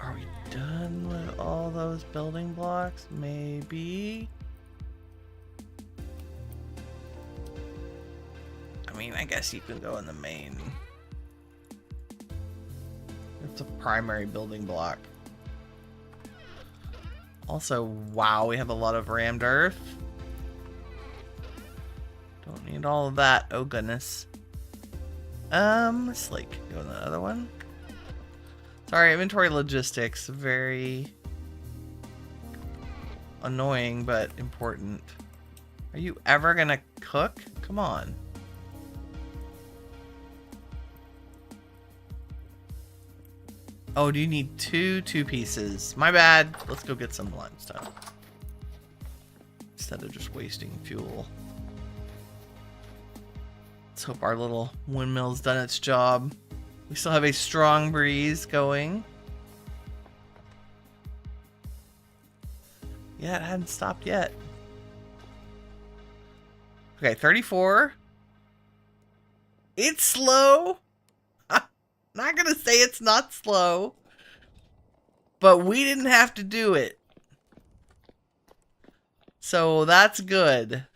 Are we done with all those building blocks? Maybe. I mean, I guess you can go in the main. It's a primary building block. Also, wow, we have a lot of rammed earth. Don't need all of that. Oh, goodness. Slate, go in the other one. Sorry, inventory logistics. Very annoying, but important. Are you ever gonna cook? Come on. Oh, do you need two pieces? My bad. Let's go get some limestone. Instead of just wasting fuel. Let's hope our little windmill's done its job. We still have a strong breeze going. Yeah, it hadn't stopped yet. Okay, 34. It's slow. Not gonna say it's not slow, but we didn't have to do it. So that's good.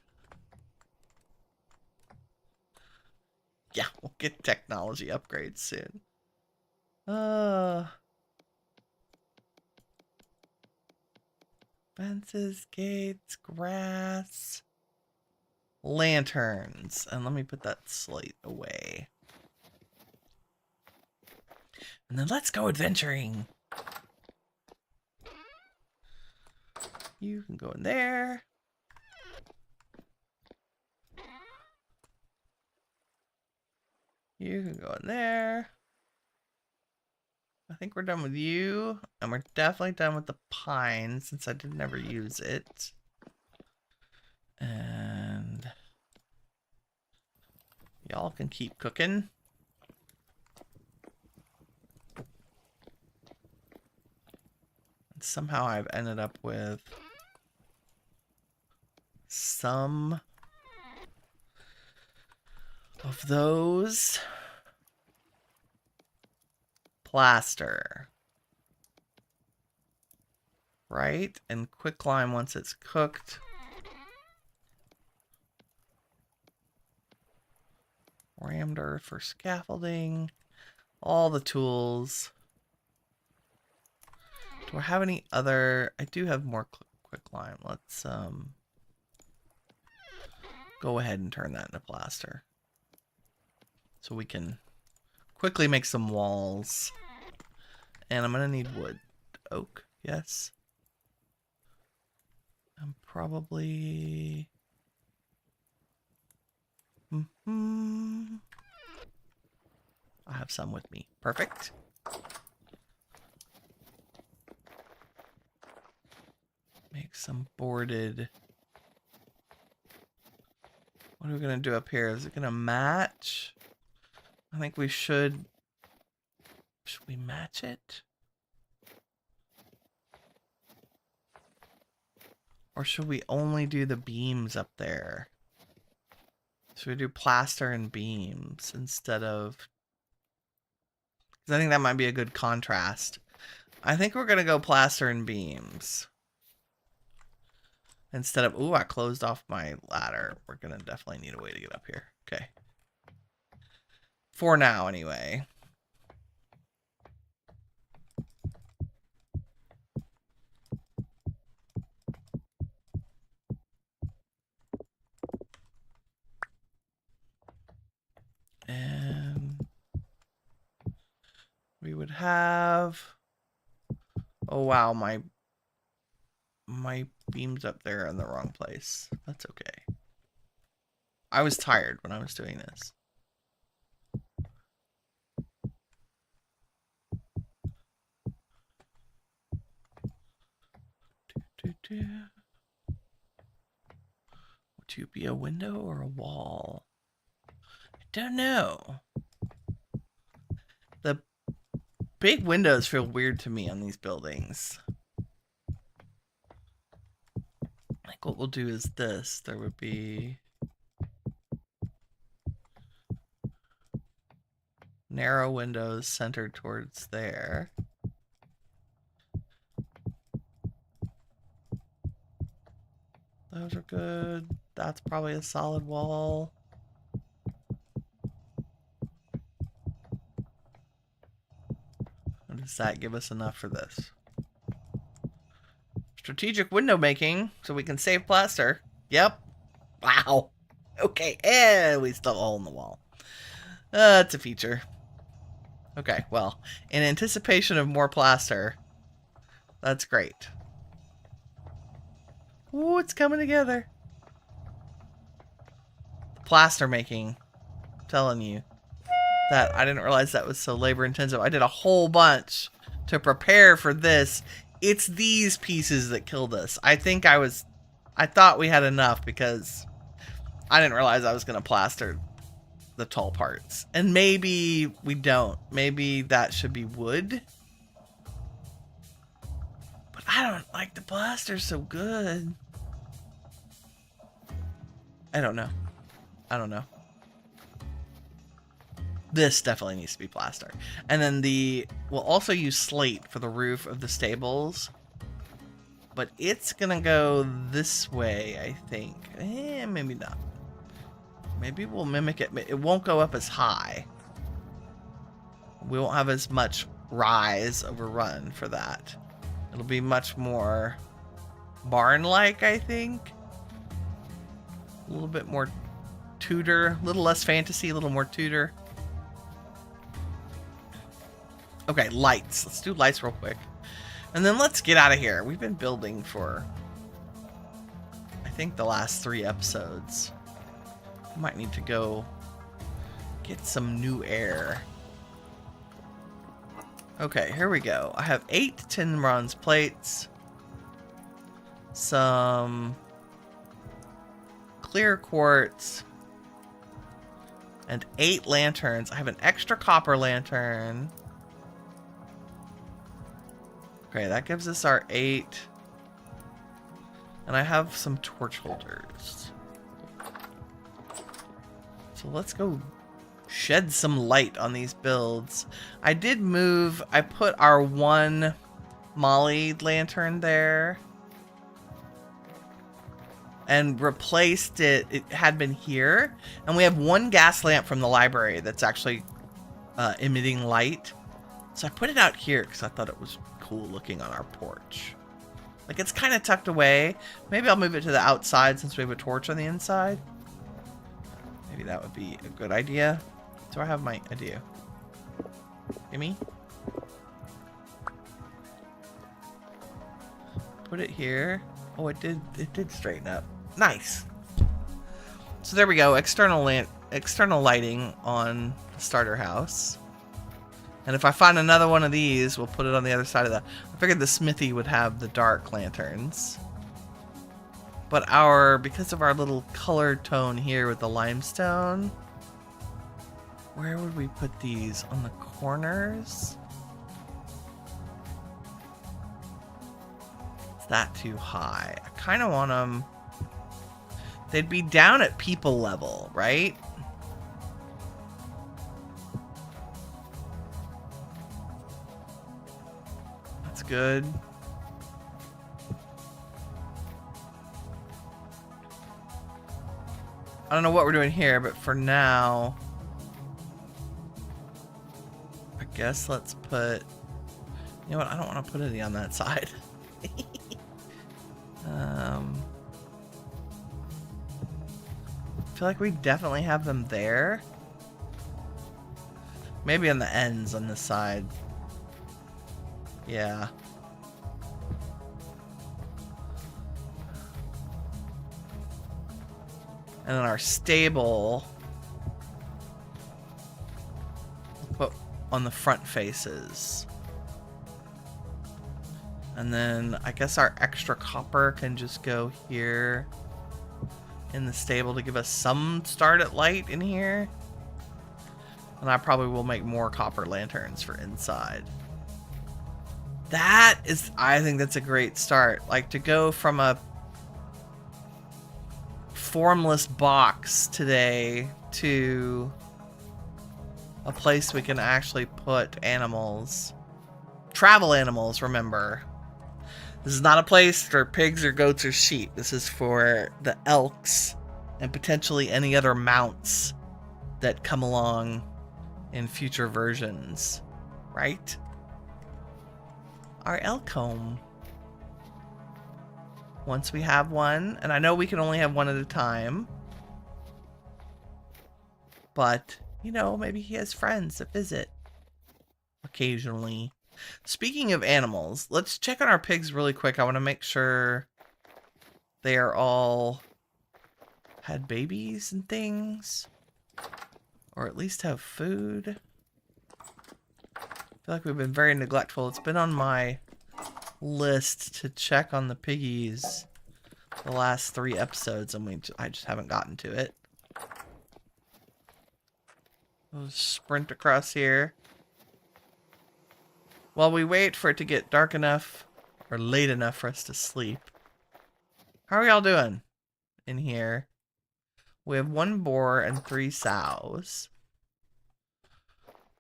Yeah, we'll get technology upgrades soon. Fences, gates, grass, lanterns. And let me put that slate away. And then let's go adventuring. You can go in there. You can go in there. I think we're done with you. And we're definitely done with the pine since I did never use it. And y'all can keep cooking. Somehow I've ended up with some of those plaster, right? And quicklime once it's cooked. Rammed earth for scaffolding. All the tools. Do I have any other? I do have more quicklime. Let's go ahead and turn that into plaster. So we can quickly make some walls. And I'm gonna need wood. Oak, yes. I'm probably I have some with me. Perfect. Make some boarded. What are we gonna do up here? Is it gonna match? I think we should. Should we match it? Or should we only do the beams up there? Should we do plaster and beams instead of... Because I think that might be a good contrast. I think we're gonna go plaster and beams. Instead of, ooh, I closed off my ladder. We're gonna definitely need a way to get up here. Okay. For now, anyway. And we would have... Oh, wow, my beam's up there in the wrong place. That's okay. I was tired when I was doing this. Would you be a window or a wall? I don't know. The big windows feel weird to me on these buildings. Like what we'll do is this. There would be narrow windows centered towards there. Those are good. That's probably a solid wall. Does that give us enough for this? Strategic window making so we can save plaster. Yep. Wow. Okay, and we still have a hole in the wall. It's a feature. Okay, well, in anticipation of more plaster, that's great. Ooh, it's coming together. Plaster making. I'm telling you. That I didn't realize that was so labor intensive. I did a whole bunch to prepare for this. It's these pieces that killed us. I thought we had enough because I didn't realize I was going to plaster the tall parts. And maybe we don't. Maybe that should be wood. But I don't like the plaster so good. I don't know. This definitely needs to be plaster. And then we'll also use slate for the roof of the stables. But it's gonna go this way, I think. Maybe not. Maybe we'll mimic it. It won't go up as high. We won't have as much rise over run for that. It'll be much more barn-like, I think. A little bit more Tudor. A little less fantasy, a little more Tudor. Okay, lights. Let's do lights real quick. And then let's get out of here. We've been building for, I think, the last 3 episodes. I might need to go get some new air. Okay, here we go. I have 8 tin bronze plates. Some clear quartz. And 8 lanterns. I have an extra copper lantern. Okay, that gives us our 8. And I have some torch holders. So let's go shed some light on these builds. I put our 1 Molly lantern there. And replaced it. It had been here. And we have 1 gas lamp from the library that's actually emitting light. So I put it out here because I thought it was cool looking on our porch. Like, it's kind of tucked away. Maybe I'll move it to the outside since we have a torch on the inside. Maybe that would be a good idea. Do I have my idea? Gimme? Put it here. Oh, it did straighten up. Nice. So there we go. External lighting on the starter house. And if I find another one of these, we'll put it on the other side of I figured the smithy would have the dark lanterns. But because of our little color tone here with the limestone, where would we put these? On the corners? Is that too high? I kind of want them... They'd be down at people level, right? Good. I don't know what we're doing here, but for now, I guess let's put... You know what? I don't want to put any on that side. I feel like we definitely have them there. Maybe on the ends on this side. Yeah. And then our stable, we'll put on the front faces. And then I guess our extra copper can just go here in the stable to give us some start at light in here. And I probably will make more copper lanterns for inside. That is, I think that's a great start. Like, to go from a formless box today to a place we can actually put animals. Travel animals, remember. This is not a place for pigs or goats or sheep. This is for the elks and potentially any other mounts that come along in future versions, right? Our elk home. Once we have one, and I know we can only have one at a time, but, you know, maybe he has friends that visit occasionally. Speaking of animals, let's check on our pigs really quick. I want to make sure they are all had babies and things, or at least have food. I feel like we've been very neglectful. It's been on my list to check on the piggies the last 3 episodes, and I just haven't gotten to it. We'll sprint across here while we wait for it to get dark enough or late enough for us to sleep. How are y'all doing in here? We have 1 boar and 3 sows.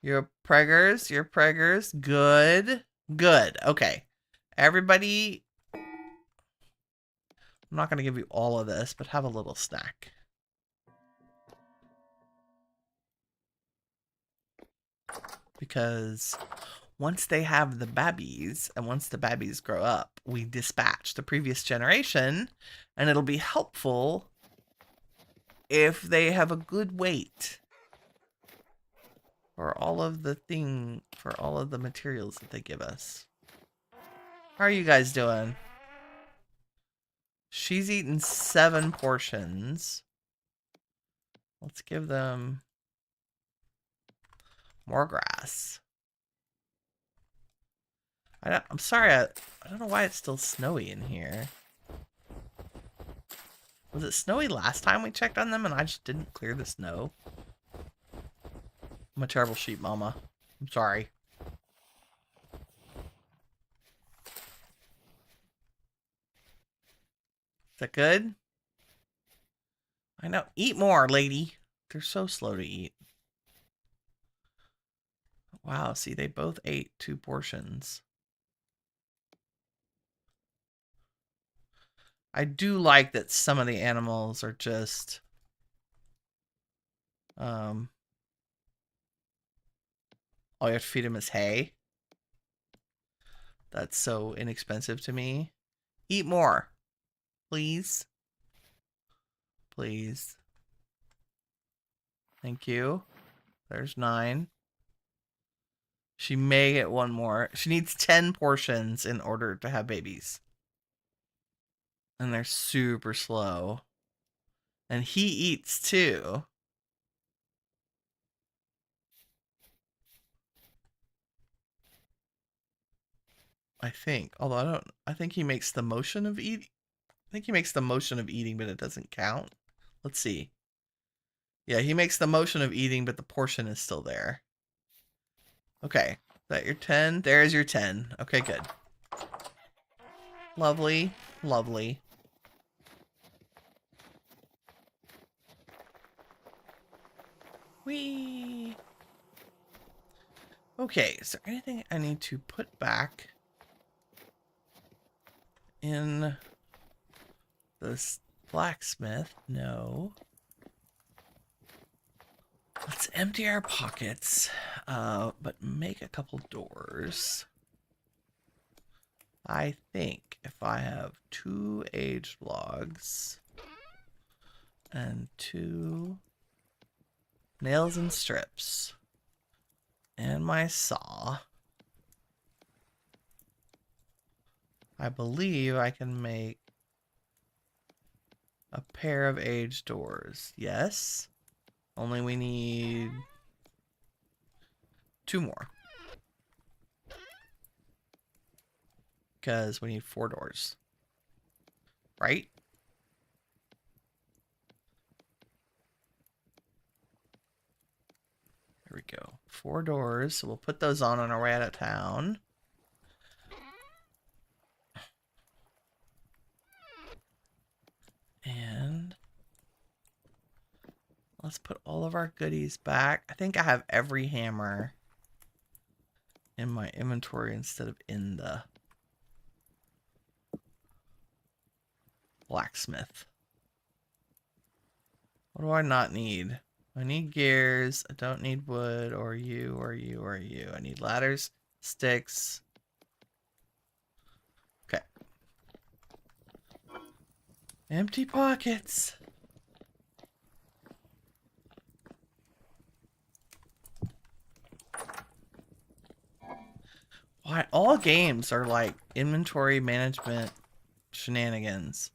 You're preggers. You're preggers. Good. Good. Okay. Everybody, I'm not going to give you all of this, but have a little snack. Because once they have the babies, and once the babies grow up, we dispatch the previous generation, and it'll be helpful if they have a good weight for all of the materials that they give us. How are you guys doing? She's eaten 7 portions. Let's give them more grass. I'm sorry, I don't know why it's still snowy in here. Was it snowy last time we checked on them and I just didn't clear the snow? I'm a terrible sheep mama. I'm sorry. Is that good? I know. Eat more, lady. They're so slow to eat. Wow, see, they both ate 2 portions. I do like that some of the animals are just all you have to feed them is hay. That's so inexpensive to me. Eat more, please. Please. Thank you. There's 9. She may get 1 more. She needs 10 portions in order to have babies. And they're super slow. And he eats too. I think. Although I think he makes the motion of eating. I think he makes the motion of eating, but it doesn't count. Let's see. Yeah, he makes the motion of eating, but the portion is still there. Okay. Is that your 10? There's your 10. Okay, good. Lovely. Lovely. Whee! Okay, is there anything I need to put back in this blacksmith? No. Let's empty our pockets, but make a couple doors. I think if I have 2 aged logs and 2 nails and strips and my saw, I believe I can make a pair of aged doors. Yes. Only we need 2 more. because we need 4 doors. Right? There we go. 4 doors. So we'll put those on our way out of town. And let's put all of our goodies back. I think I have every hammer in my inventory instead of in the blacksmith. What do I not need? I need gears. I don't need wood or you or you or you. I need ladders, sticks. Okay. Empty pockets. Why all games are like inventory management shenanigans.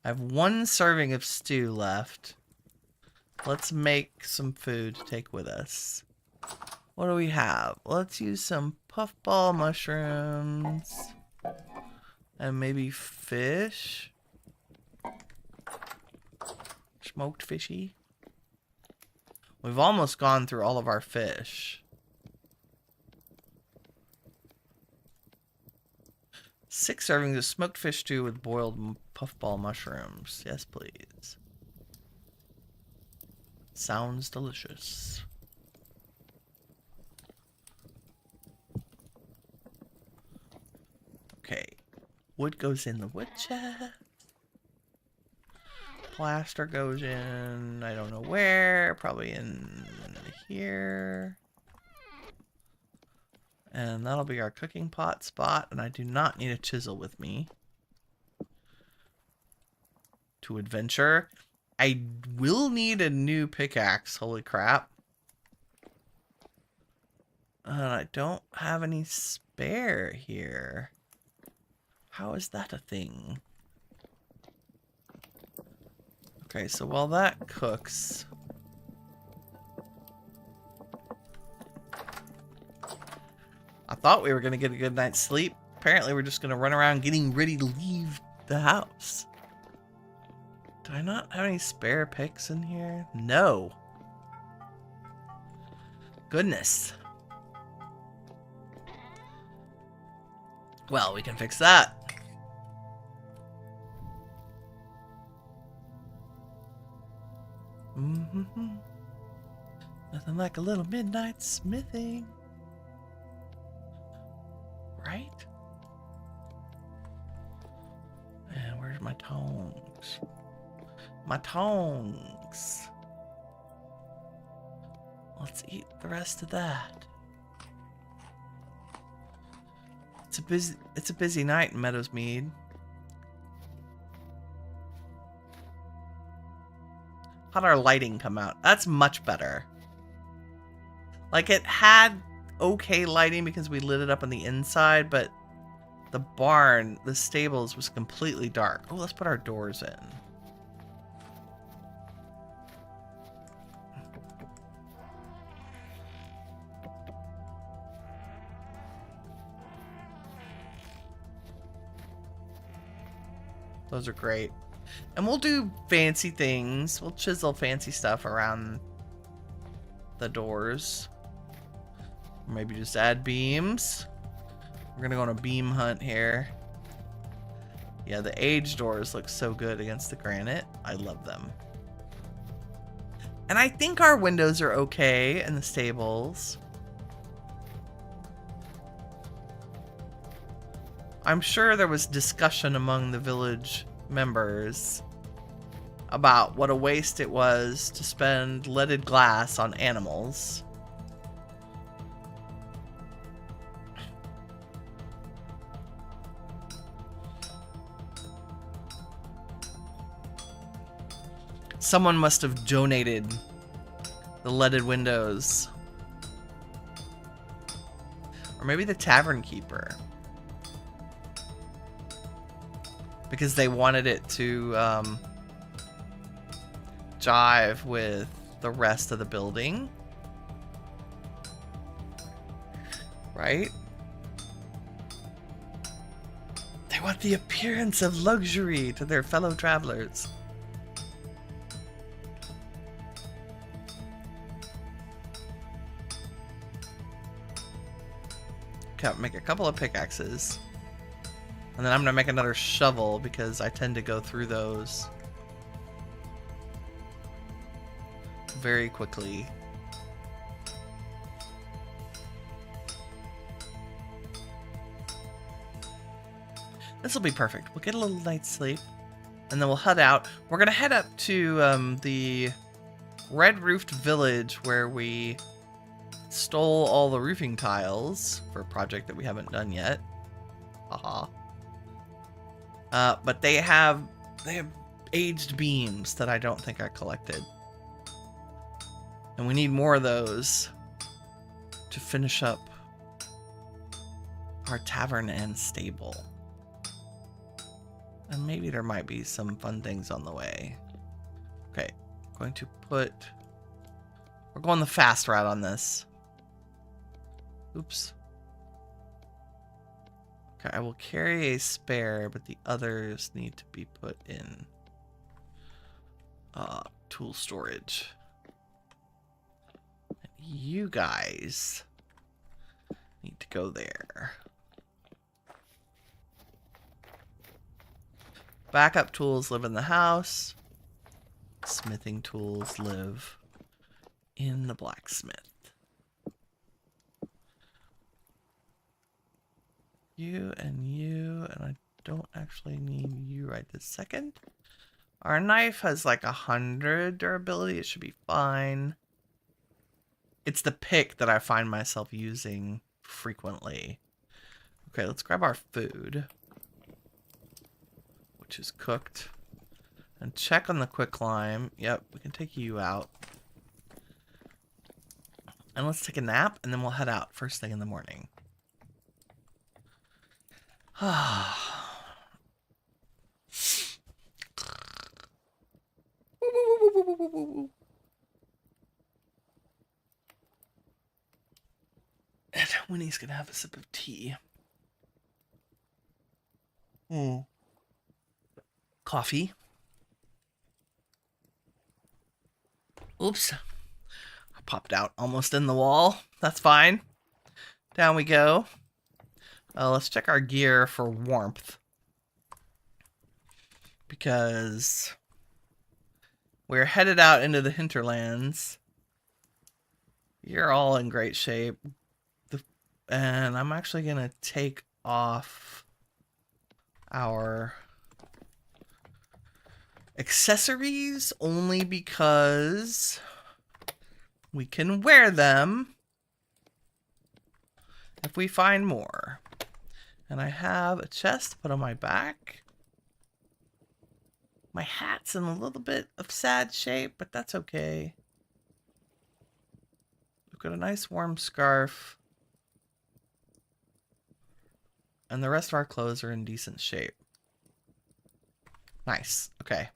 I have 1 serving of stew left. Let's make some food to take with us. What do we have? Let's use some puffball mushrooms. And maybe fish. Smoked fishy. We've almost gone through all of our fish. 6 servings of smoked fish stew with boiled puffball mushrooms. Yes, please. Sounds delicious. Okay. Wood goes in the wood chest. Plaster goes in, I don't know where. Probably in here. And that'll be our cooking pot spot. And I do not need a chisel with me to adventure. I will need a new pickaxe. Holy crap. I don't have any spare here. How is that a thing? Okay, so while that cooks... I thought we were going to get a good night's sleep. Apparently we're just going to run around getting ready to leave the house. Do I not have any spare picks in here? No. Goodness. Well, we can fix that. Nothing like a little midnight smithing. Right? And where's my tongs? My tongs. Let's eat the rest of that. It's a busy night in Meadowsmead. How'd our lighting come out? That's much better. Like, it had okay lighting because we lit it up on the inside, but the barn, the stables, was completely dark. Oh, let's put our doors in. Those are great. And we'll do fancy things. We'll chisel fancy stuff around the doors. Or maybe just add beams. We're gonna go on a beam hunt here. Yeah, the age doors look so good against the granite. I love them. And I think our windows are okay in the stables. I'm sure there was discussion among the village members about what a waste it was to spend leaded glass on animals. Someone must have donated the leaded windows. Or maybe the tavern keeper. Because they wanted it to jive with the rest of the building. Right? They want the appearance of luxury to their fellow travelers. Okay, make a couple of pickaxes. And then I'm gonna make another shovel because I tend to go through those very quickly. This will be perfect. We'll get a little night's sleep, and then we'll head out. We're gonna head up to the red-roofed village where we stole all the roofing tiles for a project that we haven't done yet. Haha. But they have aged beams that I don't think I collected, and we need more of those to finish up our tavern and stable. And maybe there might be some fun things on the way. Okay, we're going the fast route on this. Oops. Okay, I will carry a spare, but the others need to be put in tool storage. And you guys need to go there. Backup tools live in the house. Smithing tools live in the blacksmith. You, and I don't actually need you right this second. Our knife has like 100 durability. It should be fine. It's the pick that I find myself using frequently. Okay, let's grab our food, which is cooked, and check on the quicklime. Yep, we can take you out. And let's take a nap, and then we'll head out first thing in the morning. And Winnie's gonna have a sip of tea. Coffee. Oops. I popped out almost in the wall. That's fine. Down we go. Let's check our gear for warmth, because we're headed out into the hinterlands. You're all in great shape. And I'm actually going to take off our accessories only because we can wear them if we find more. And I have a chest to put on my back. My hat's in a little bit of sad shape, but that's okay. We've got a nice warm scarf. And the rest of our clothes are in decent shape. Nice. Okay.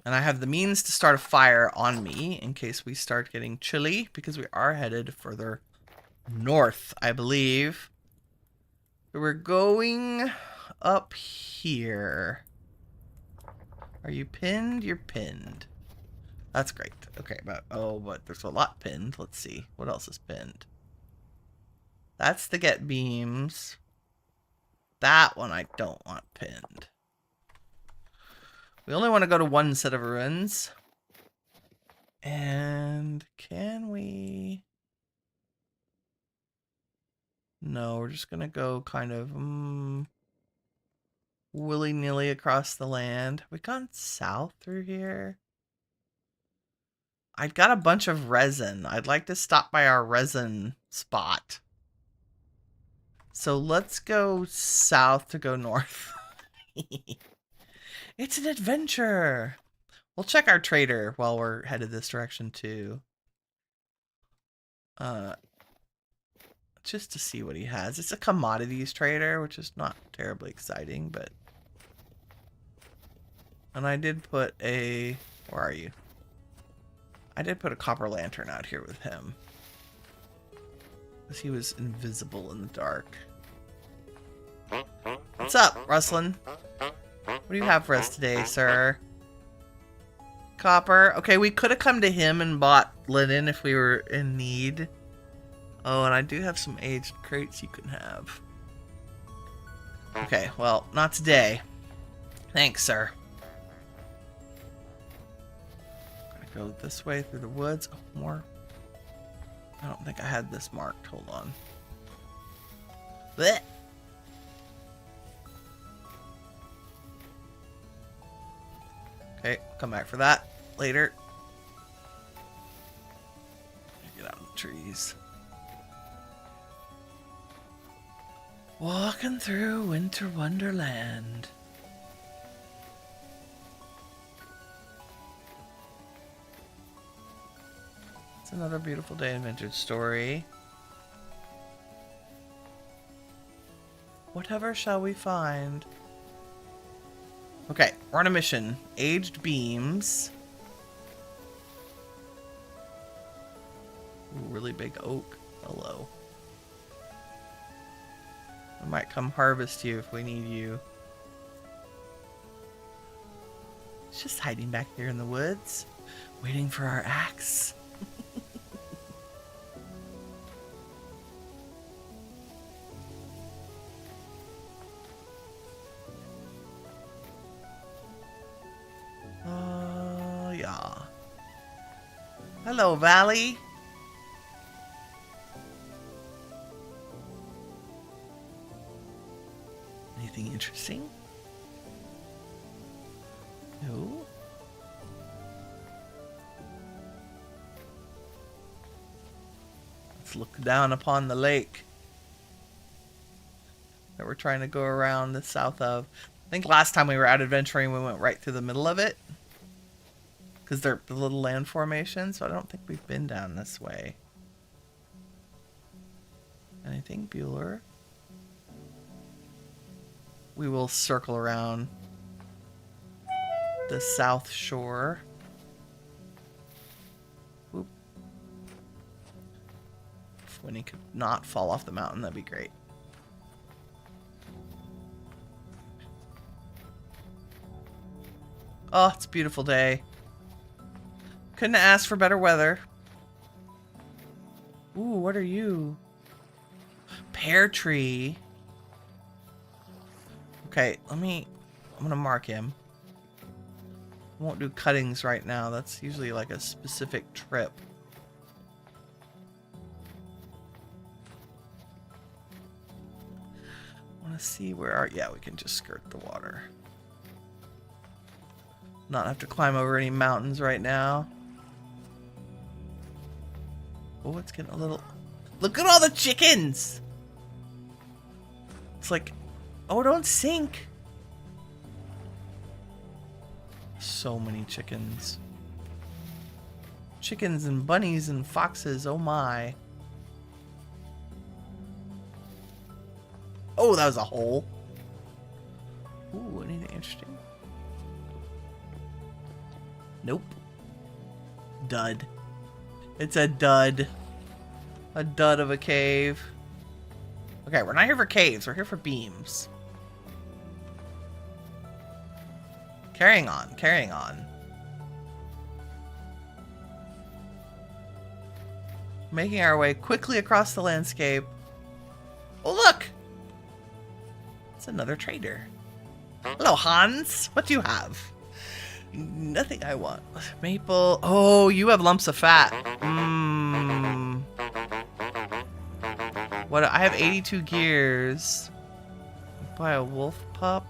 And I have the means to start a fire on me in case we start getting chilly, because we are headed further north, I believe. We're going up here. Are you pinned? You're pinned. That's great. Okay, but there's a lot pinned. Let's see. What else is pinned? That's the get beams. That one I don't want pinned. We only want to go to one set of ruins. And can we... No, we're just going to go kind of willy-nilly across the land. Have we gone south through here? I've got a bunch of resin. I'd like to stop by our resin spot. So let's go south to go north. It's an adventure. We'll check our trader while we're headed this direction too. Just to see what he has. It's a commodities trader, which is not terribly exciting, but... And I did put a... Where are you? I did put a copper lantern out here with him, because he was invisible in the dark. What's up, Rustlin? What do you have for us today, sir? Copper. Okay, we could have come to him and bought linen if we were in need. Oh, and I do have some aged crates you can have. Okay, well, not today. Thanks, sir. Gotta go this way through the woods. Oh, more. I don't think I had this marked. Hold on. Blech. Okay, come back for that later. Get out of the trees. Walking through Winter Wonderland. It's another beautiful day in Vintage Story. Whatever shall we find? Okay, we're on a mission. Aged beams. Ooh, really big oak. Hello. We might come harvest you if we need you. It's just hiding back there in the woods, waiting for our axe. Yeah. Hello, Valley. Anything interesting? No. Let's look down upon the lake that we're trying to go around the south of. I think last time we were out adventuring, we went right through the middle of it. Because they're the little land formation, so I don't think we've been down this way. Anything, Bueller? We will circle around the south shore. Oop. If Winnie could not fall off the mountain, that'd be great. Oh, it's a beautiful day. Couldn't ask for better weather. Ooh, what are you? Pear tree. Okay, I'm gonna mark him. Won't do cuttings right now. That's usually like a specific trip. Wanna see where yeah, we can just skirt the water. Not have to climb over any mountains right now. Oh, it's getting a little... Look at all the chickens! It's like... Oh, don't sink! So many chickens. Chickens and bunnies and foxes, oh my. Oh, that was a hole. Ooh, anything interesting? Nope. Dud. It's a dud. A dud of a cave. Okay, we're not here for caves. We're here for beams. Carrying on. Carrying on. Making our way quickly across the landscape. Oh, look! It's another trader. Hello, Hans. What do you have? Nothing I want. Maple. Oh, you have lumps of fat. What? I have 82 gears. Buy a wolf pup.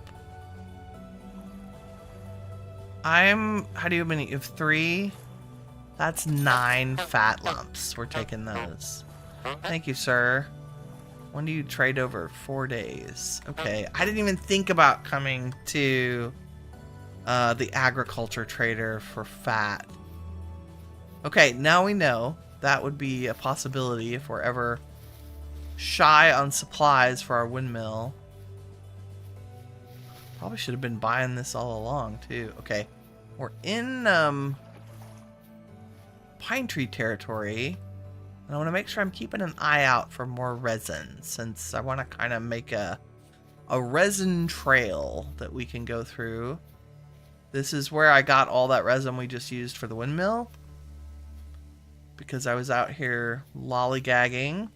How do you many? You have 3? That's 9 fat lumps. We're taking those. Thank you, sir. When do you trade over? 4 days. Okay. I didn't even think about coming to the agriculture trader for fat. Okay, now we know that would be a possibility if we're ever shy on supplies for our windmill. Probably should have been buying this all along too. Okay, we're in pine tree territory, and I want to make sure I'm keeping an eye out for more resin, since I want to kind of make a a resin trail that we can go through. This is where I got all that resin we just used for the windmill. Because I was out here lollygagging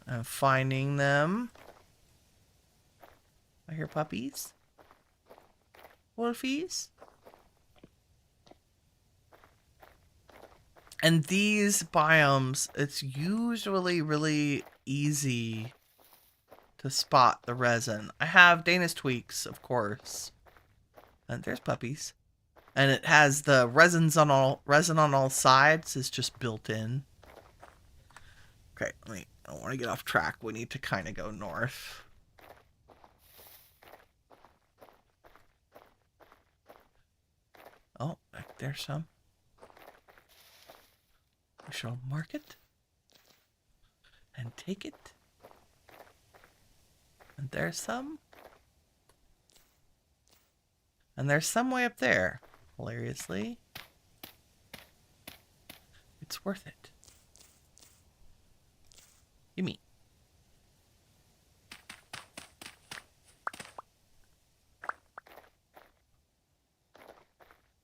and finding them. I hear puppies. Wolfies. And these biomes, it's usually really easy to spot the resin. I have Danish tweaks, of course. And there's puppies. And it has the resin on all sides is just built in. Okay, I don't want to get off track. We need to kind of go north. Oh, there's some. We shall mark it and take it. And there's some. And there's some way up there. Hilariously. It's worth it. Gimme.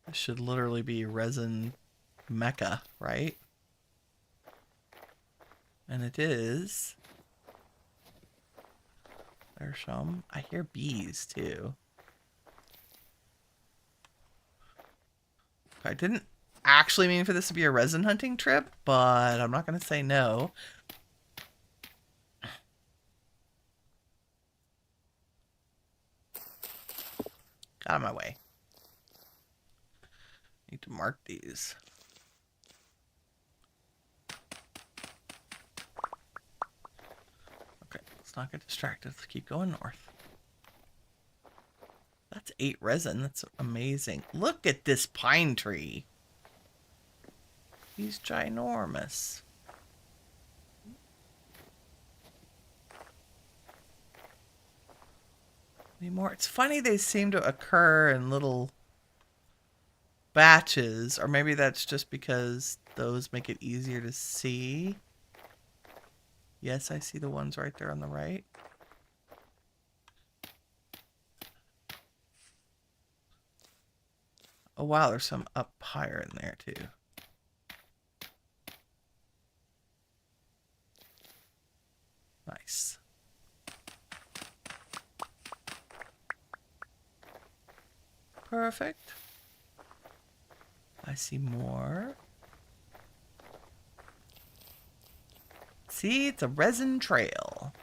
This should literally be resin mecca, right? And it is. There's some. I hear bees too. I didn't actually mean for this to be a resin hunting trip, but I'm not going to say no. Got out of my way. Need to mark these. Okay, let's not get distracted. Let's keep going north. That's 8 resin. That's amazing. Look at this pine tree. He's ginormous. Any more? It's funny they seem to occur in little batches, or maybe that's just because those make it easier to see. Yes, I see the ones right there on the right. Oh wow, there's some up higher in there too. Nice. Perfect. I see more. See, it's a resin trail.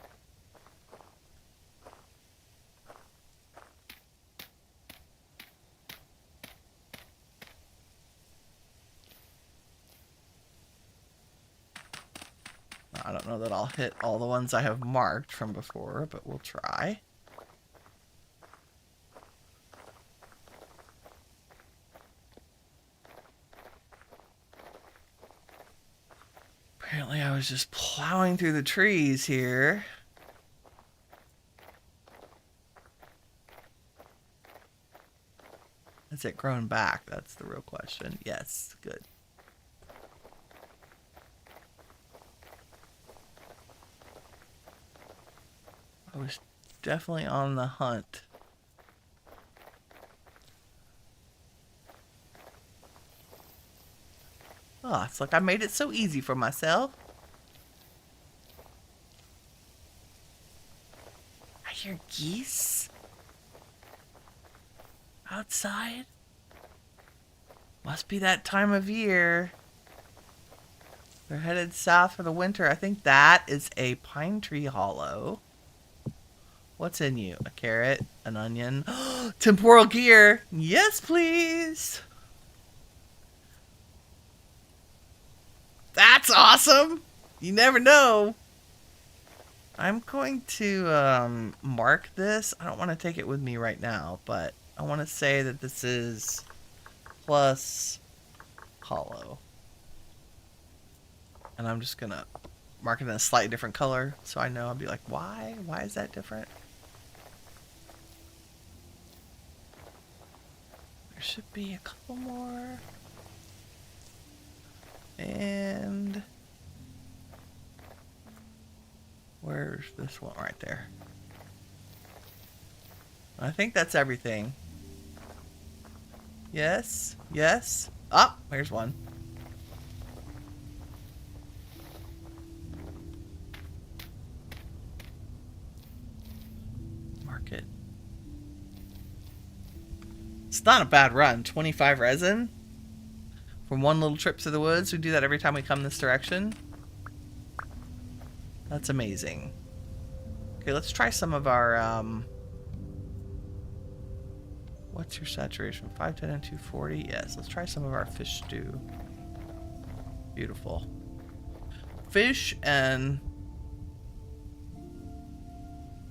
I don't know that I'll hit all the ones I have marked from before, but we'll try. Apparently I was just plowing through the trees here. Has it grown back? That's the real question. Yes, good. I was definitely on the hunt. Oh, it's like I made it so easy for myself. I hear geese outside. Must be that time of year. They're headed south for the winter. I think that is a pine tree hollow. What's in you? A carrot? An onion? Temporal gear! Yes, please! That's awesome! You never know. I'm going to mark this. I don't want to take it with me right now, but I want to say that this is plus hollow. And I'm just going to mark it in a slightly different color so I know. I'll be like, why? Why is that different? There should be a couple more. And where's this one? Right there. I think that's everything. Yes. Yes. Oh, here's one. Market. It's not a bad run. 25 resin from one little trip through the woods. We do that every time we come this direction. That's amazing. Okay, let's try some of our, what's your saturation? 510 and 240? Yes, let's try some of our fish stew. Beautiful. Fish and...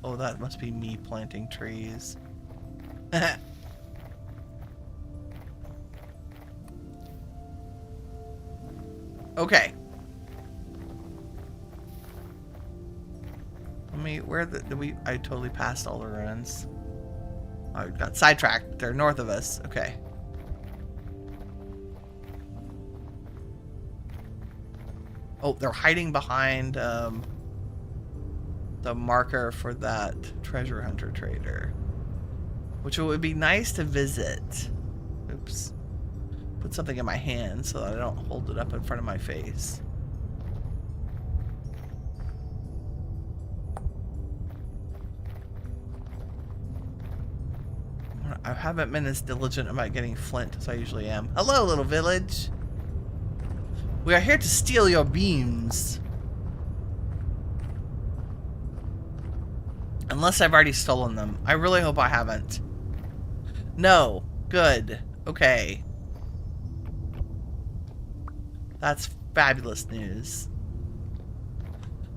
Oh, that must be me planting trees. Okay. Let me, I totally passed all the runs. I got sidetracked. They're north of us. Okay. Oh, they're hiding behind the marker for that treasure hunter trader, which would be nice to visit. Oops. Put something in my hand so that I don't hold it up in front of my face. I haven't been as diligent about getting flint as I usually am. Hello, little village. We are here to steal your beams. Unless I've already stolen them. I really hope I haven't. No. Good. Okay. That's fabulous news.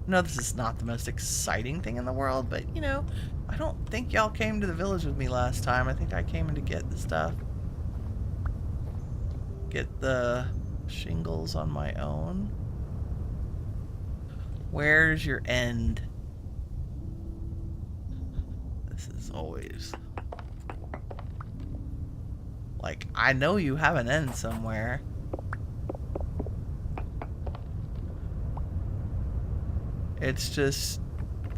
No, this is not the most exciting thing in the world, but, you know, I don't think y'all came to the village with me last time. I think I came in to get the stuff. Get the shingles on my own. Where's your end? This is always... Like, I know you have an end somewhere. It's just...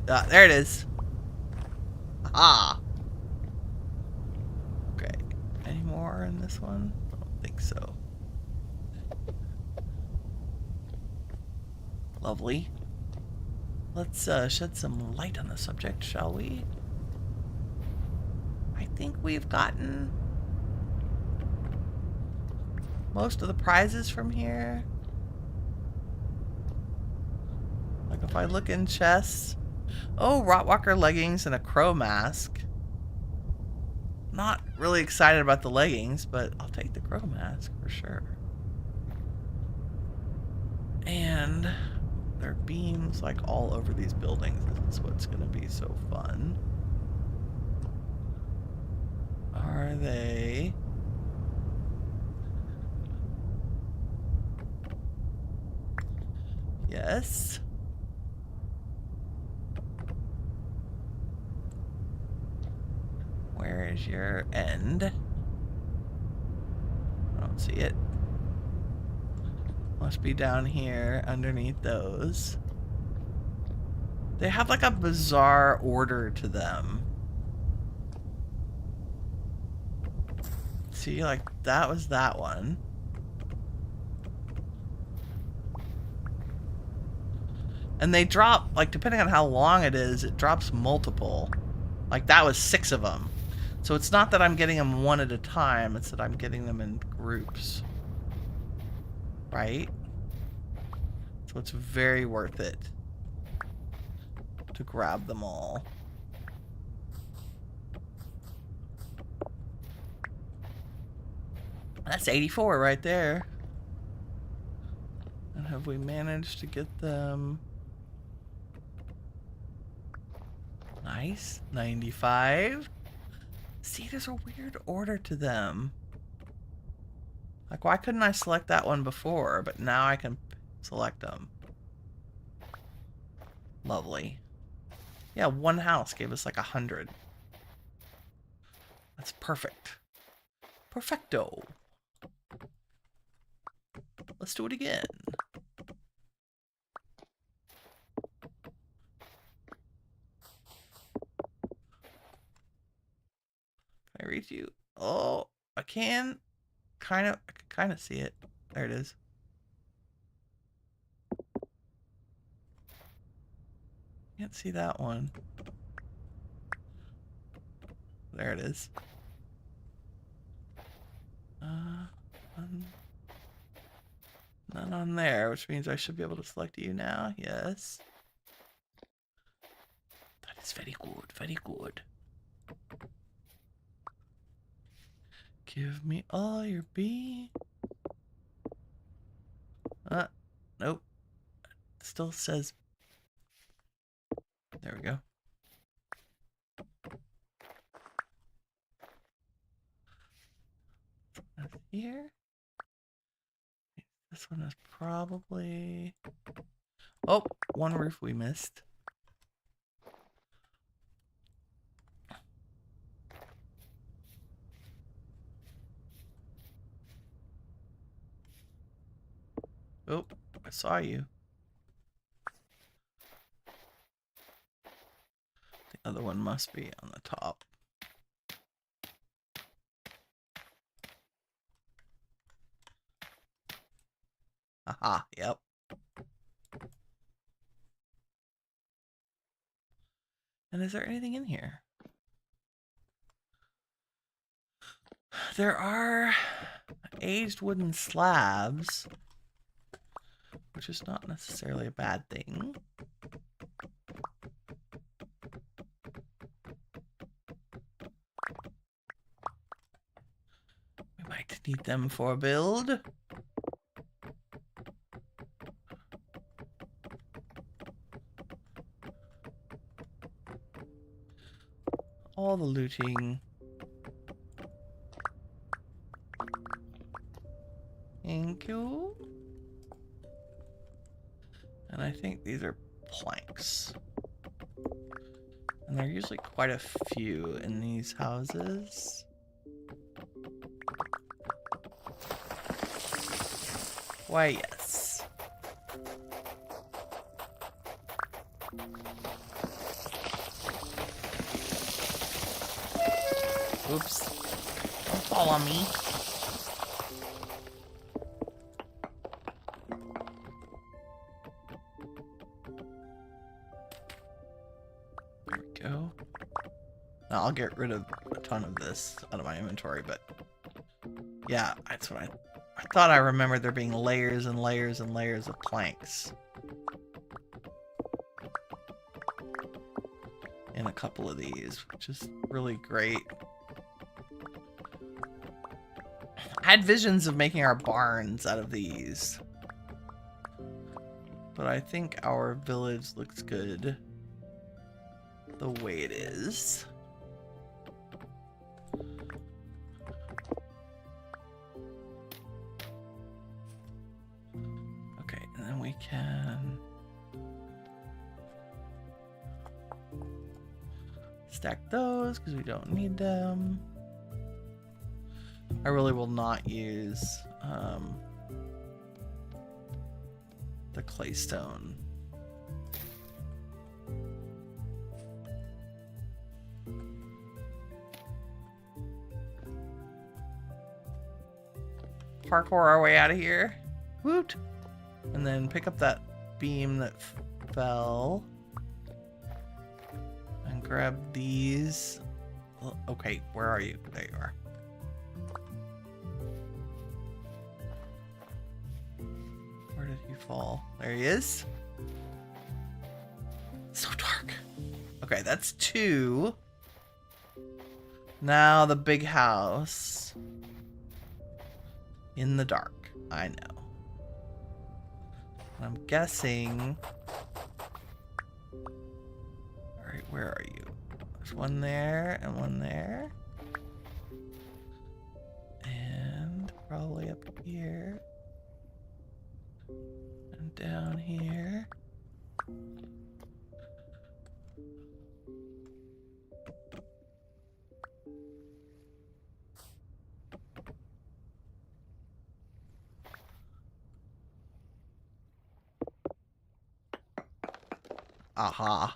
there it is. Ah. Okay. Any more in this one? I don't think so. Lovely. Let's shed some light on the subject, shall we? I think we've gotten most of the prizes from here. Like if I look in chests. Oh, Rotwalker leggings and a crow mask. Not really excited about the leggings, but I'll take the crow mask for sure. And there are beams like all over these buildings. This is what's going to be so fun. Are they... Yes. Where is your end? I don't see it. Must be down here underneath those. They have like a bizarre order to them. See, like that was that one. And they drop, like depending on how long it is, it drops multiple. Like that was 6 of them. So it's not that I'm getting them one at a time, it's that I'm getting them in groups. Right? So it's very worth it to grab them all. That's 84 right there. And have we managed to get them? Nice. 95. See, there's a weird order to them. Like, why couldn't I select that one before? But now I can select them. Lovely. Yeah, one house gave us like 100. That's perfect. Perfecto. Let's do it again. Did you? Oh, I can kind of see it. There it is. Can't see that one. There it is. None on there, which means I should be able to select you now. Yes. That is very good, very good. Give me all your bee. Nope. Still says. There we go. That's here. This one is probably. Oh, one roof we missed. Oh, I saw you. The other one must be on the top. Aha, yep. And is there anything in here? There are aged wooden slabs, which is not necessarily a bad thing. We might need them for a build. All the looting. Thank you. And I think these are planks. And there are usually quite a few in these houses. Why, yes. Oops. Don't fall on me. There we go. Now I'll get rid of a ton of this out of my inventory, but yeah, that's what I thought I remembered there being layers and layers and layers of planks in a couple of these, which is really great. I had visions of making our barns out of these, but I think our village looks good the way it is. Okay, and then we can stack those because we don't need them. I really will not use the claystone. Parkour our way out of here. Woot! And then pick up that beam that fell. And grab these. Okay, where are you? There you are. Where did he fall? There he is. So dark. Okay, that's 2. Now the big house. In the dark. I know. I'm guessing. Alright, where are you? There's one there and one there. And probably up here. And down here. Aha.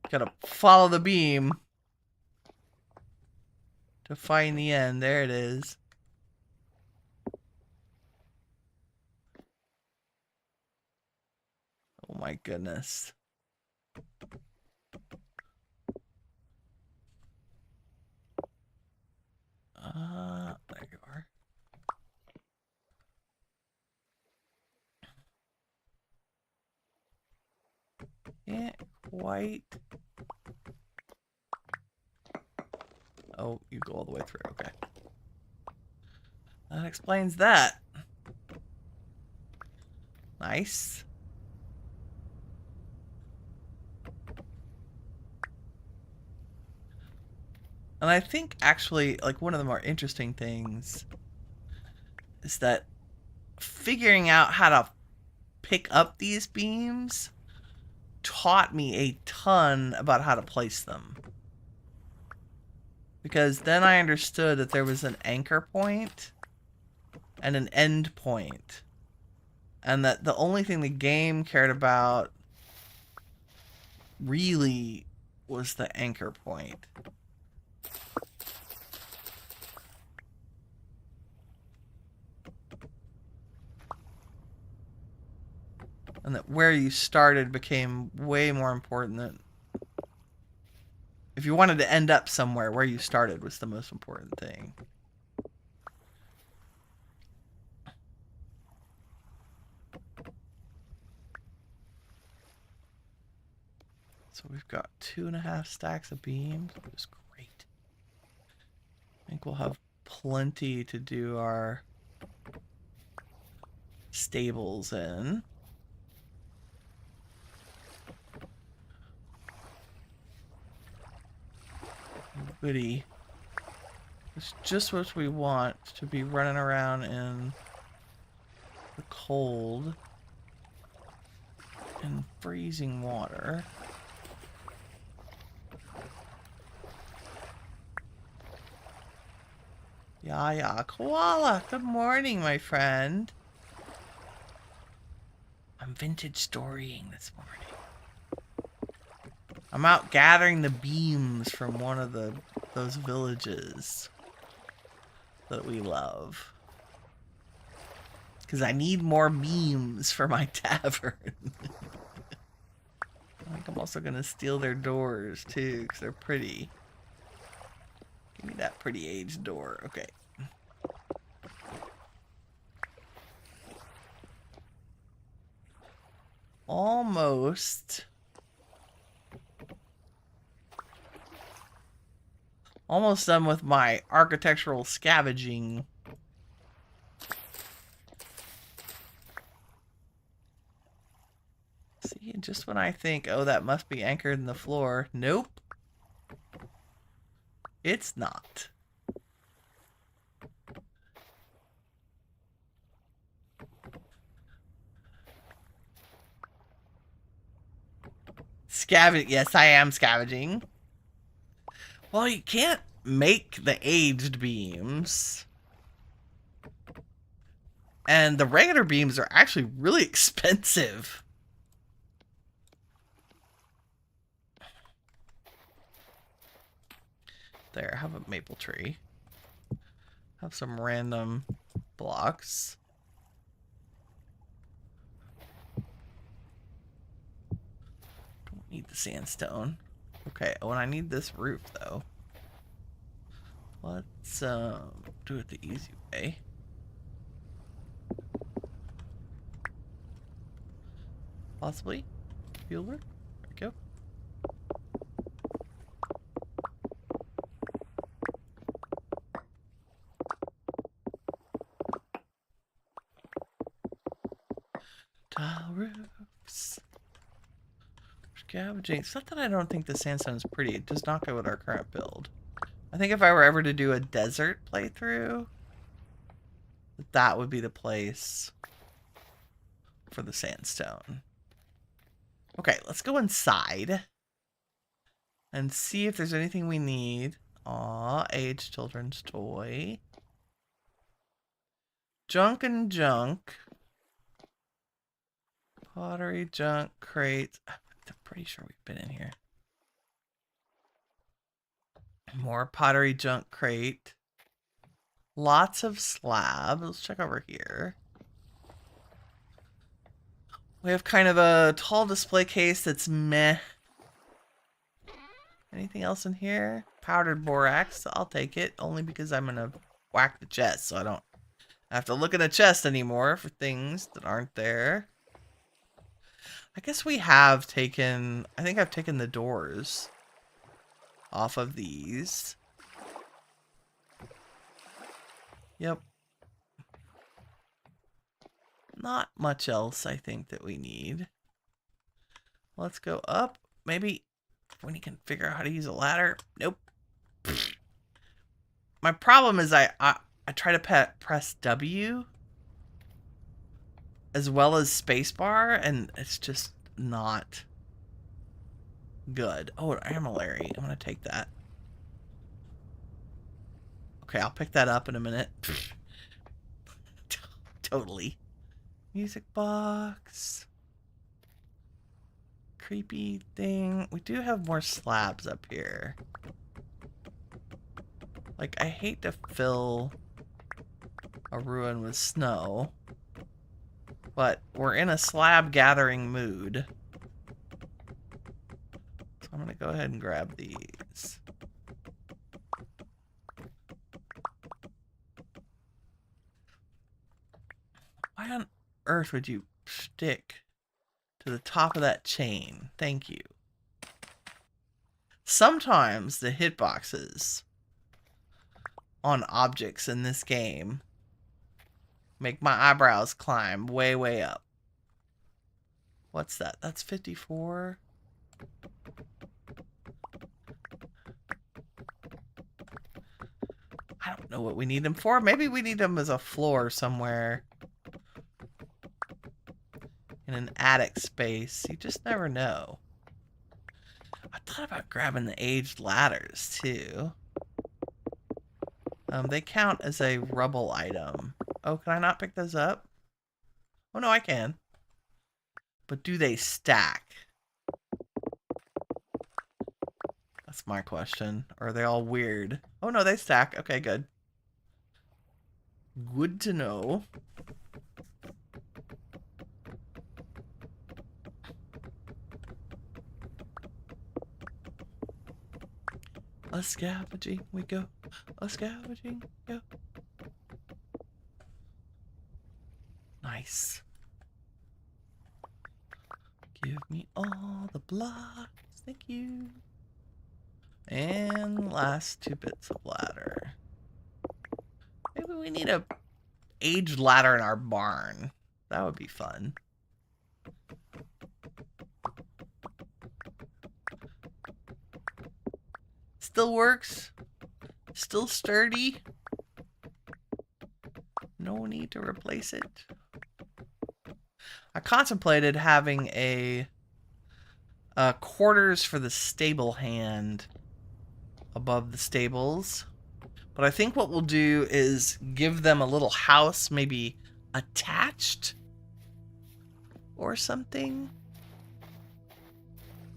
Gotta follow the beam to find the end. There it is. Oh my goodness. There you are. Can't quite. Oh, you go all the way through. Okay. That explains that. Nice. And I think actually, like, one of the more interesting things is that figuring out how to pick up these beams taught me a ton about how to place them. Because then I understood that there was an anchor point and an end point. And that the only thing the game cared about really was the anchor point. And that where you started became way more important than... If you wanted to end up somewhere, where you started was the most important thing. So we've got 2.5 stacks of beams, which is great. I think we'll have plenty to do our stables in. Goody. It's just what we want to be running around in the cold and freezing water. Yeah, koala. Good morning, my friend. I'm vintage storying this morning. I'm out gathering the beams from one of those villages that we love. Because I need more beams for my tavern. I think I'm also going to steal their doors, too, because they're pretty. Give me that pretty aged door. Okay. Almost done with my architectural scavenging. See, just when I think, oh, that must be anchored in the floor. Nope. It's not. Scavenge. Yes, I am scavenging. Well, you can't make the aged beams. And the regular beams are actually really expensive. There, have a maple tree. Have some random blocks. Don't need the sandstone. Okay, oh, and I need this roof, though. Let's do it the easy way. Possibly. Fielder. There we go. Tile roofs. Scavenging. It's not that I don't think the sandstone is pretty. It does not go with our current build. I think if I were ever to do a desert playthrough, that would be the place for the sandstone. Okay, let's go inside and see if there's anything we need. Aw, aged children's toy. Junk and junk. Pottery, junk, crates. I'm pretty sure we've been in here. More pottery junk crate. Lots of slabs. Let's check over here. We have kind of a tall display case that's meh. Anything else in here? Powdered borax. I'll take it. Only because I'm going to whack the chest. So I don't have to look in the chest anymore for things that aren't there. I guess we have taken... I think I've taken the doors off of these. Yep. Not much else, I think, that we need. Let's go up. Maybe Winnie can figure out how to use a ladder. Nope. My problem is I try to press W as well as spacebar, and it's just not good. Oh, armillary. I'm going to take that. Okay, I'll pick that up in a minute. Totally. Music box. Creepy thing. We do have more slabs up here. Like, I hate to fill a ruin with snow, but we're in a slab gathering mood. So I'm gonna go ahead and grab these. Why on earth would you stick to the top of that chain? Thank you. Sometimes the hitboxes on objects in this game make my eyebrows climb way, way up. What's that? That's 54. I don't know what we need them for. Maybe we need them as a floor somewhere. In an attic space. You just never know. I thought about grabbing the aged ladders too. They count as a rubble item. Oh, can I not pick those up? Oh no, I can. But do they stack? That's my question. Or are they all weird? Oh no, they stack. Okay, good. Good to know. A scavenging we go. A scavenging we go. Nice. Give me all the blocks. Thank you. And last 2 bits of ladder. Maybe we need a aged ladder in our barn. That would be fun. Still works. Still sturdy. No need to replace it. I contemplated having a quarters for the stable hand above the stables. But I think what we'll do is give them a little house, maybe attached or something.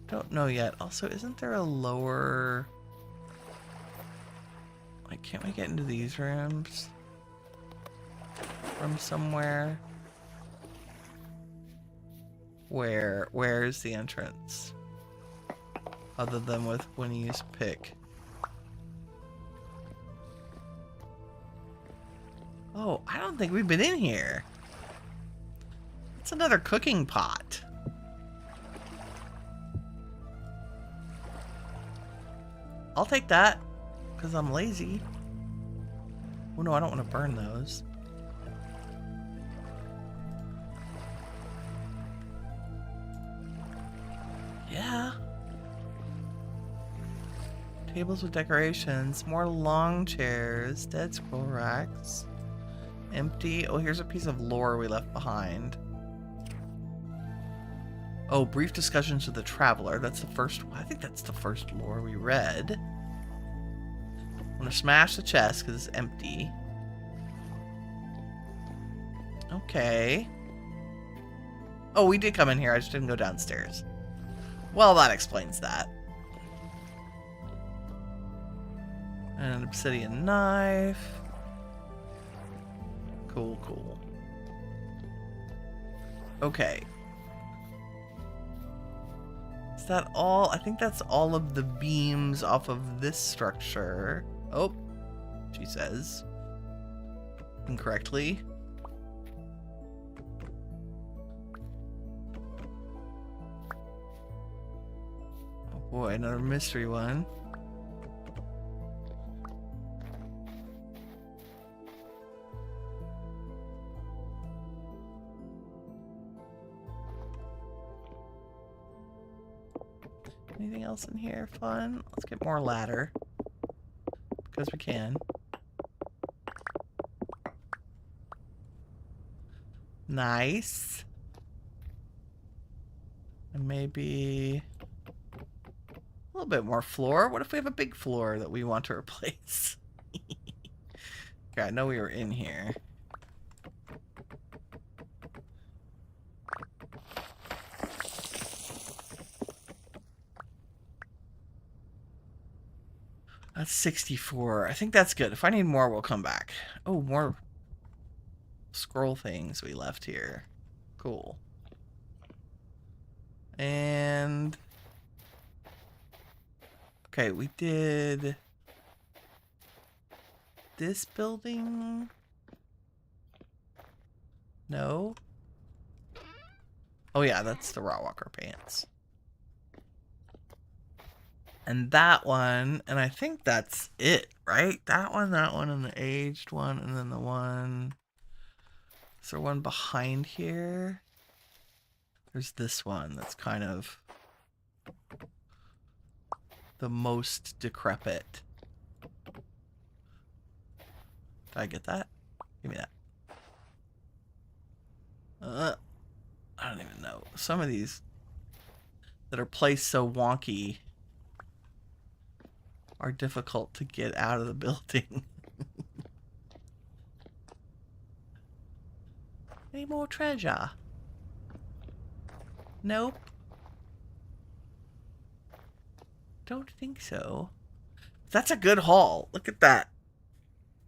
Don't know yet. Also, isn't there a lower... Like, can't we get into these rooms from somewhere? Where's the entrance? Other than with Winnie's pick. Oh, I don't think we've been in here. It's another cooking pot. I'll take that, because I'm lazy. Oh no, I don't want to burn those. Yeah. Tables with decorations, more long chairs, dead scroll racks. Empty. Oh, here's a piece of lore we left behind. Oh, brief discussions with the traveler. That's the first one. I think that's the first lore we read. I'm gonna smash the chest because it's empty. Okay. Oh, we did come in here. I just didn't go downstairs. Well, that explains that. And an obsidian knife. Cool, cool. Okay. Is that all? I think that's all of the beams off of this structure. Oh, she says. Incorrectly. Oh boy, another mystery one. Anything else in here fun? Let's get more ladder. Because we can. Nice. And maybe a little bit more floor. What if we have a big floor that we want to replace? Okay, I know we were in here. That's 64. I think that's good. If I need more, we'll come back. Oh, more scroll things we left here. Cool. And okay, we did this building. No. Oh yeah, that's the Raw Walker pants. And that one, and I think that's it, right? That one, and the aged one, and then the one... Is there one behind here? There's this one that's kind of the most decrepit. Did I get that? Give me that. I don't even know. Some of these that are placed so wonky are difficult to get out of the building. Any more treasure? Nope. Don't think so. That's a good haul. Look at that.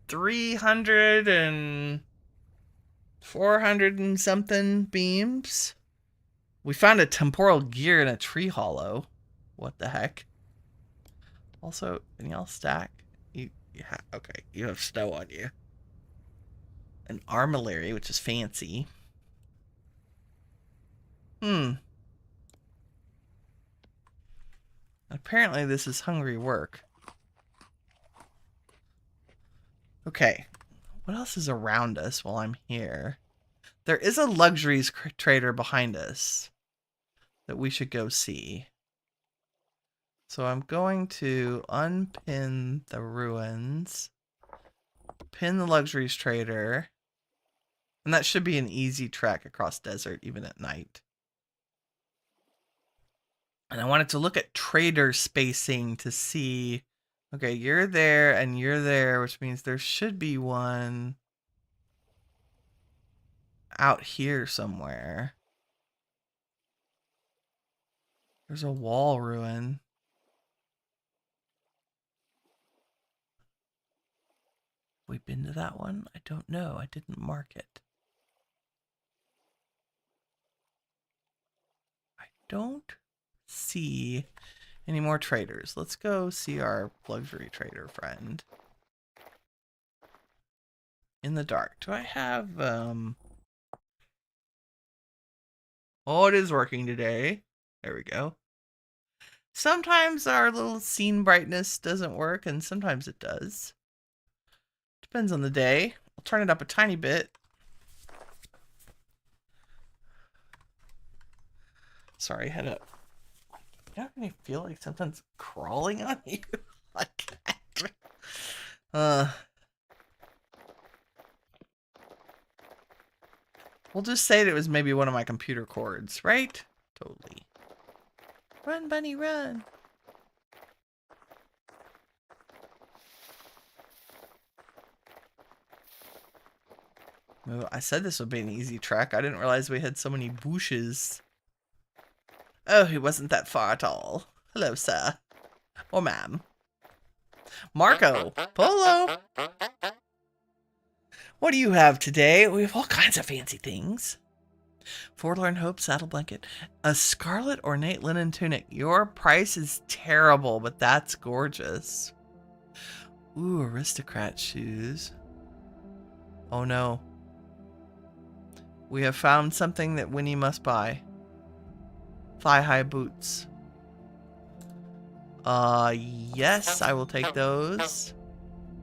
300 and 400 and something beams. We found a temporal gear in a tree hollow. What the heck? Also, can y'all stack? Okay, you have snow on you. An armillary, which is fancy. Apparently this is hungry work. Okay. What else is around us while I'm here? There is a luxuries trader behind us that we should go see. So I'm going to unpin the ruins, pin the luxuries trader, and that should be an easy trek across desert even at night. And I wanted to look at trader spacing to see, okay, you're there and you're there, which means there should be one out here somewhere. There's a wall ruin. We been to that one? I don't know. I didn't mark it. I don't see any more traders. Let's go see our luxury trader friend. In the dark. Do I have Oh, it is working today. There we go. Sometimes our little scene brightness doesn't work, and sometimes it does. Depends on the day. I'll turn it up a tiny bit. Sorry, head up. You don't really feel like something's crawling on you like that. We'll just say that it was maybe one of my computer cords, right? Totally. Run, bunny, run. I said this would be an easy track. I didn't realize we had so many bushes. Oh, he wasn't that far at all. Hello, sir. Or ma'am. Marco, Polo. What do you have today? We have all kinds of fancy things. Forlorn Hope saddle blanket. A scarlet ornate linen tunic. Your price is terrible, but that's gorgeous. Ooh, aristocrat shoes. Oh no. We have found something that Winnie must buy. Thigh-high boots. Yes, I will take those.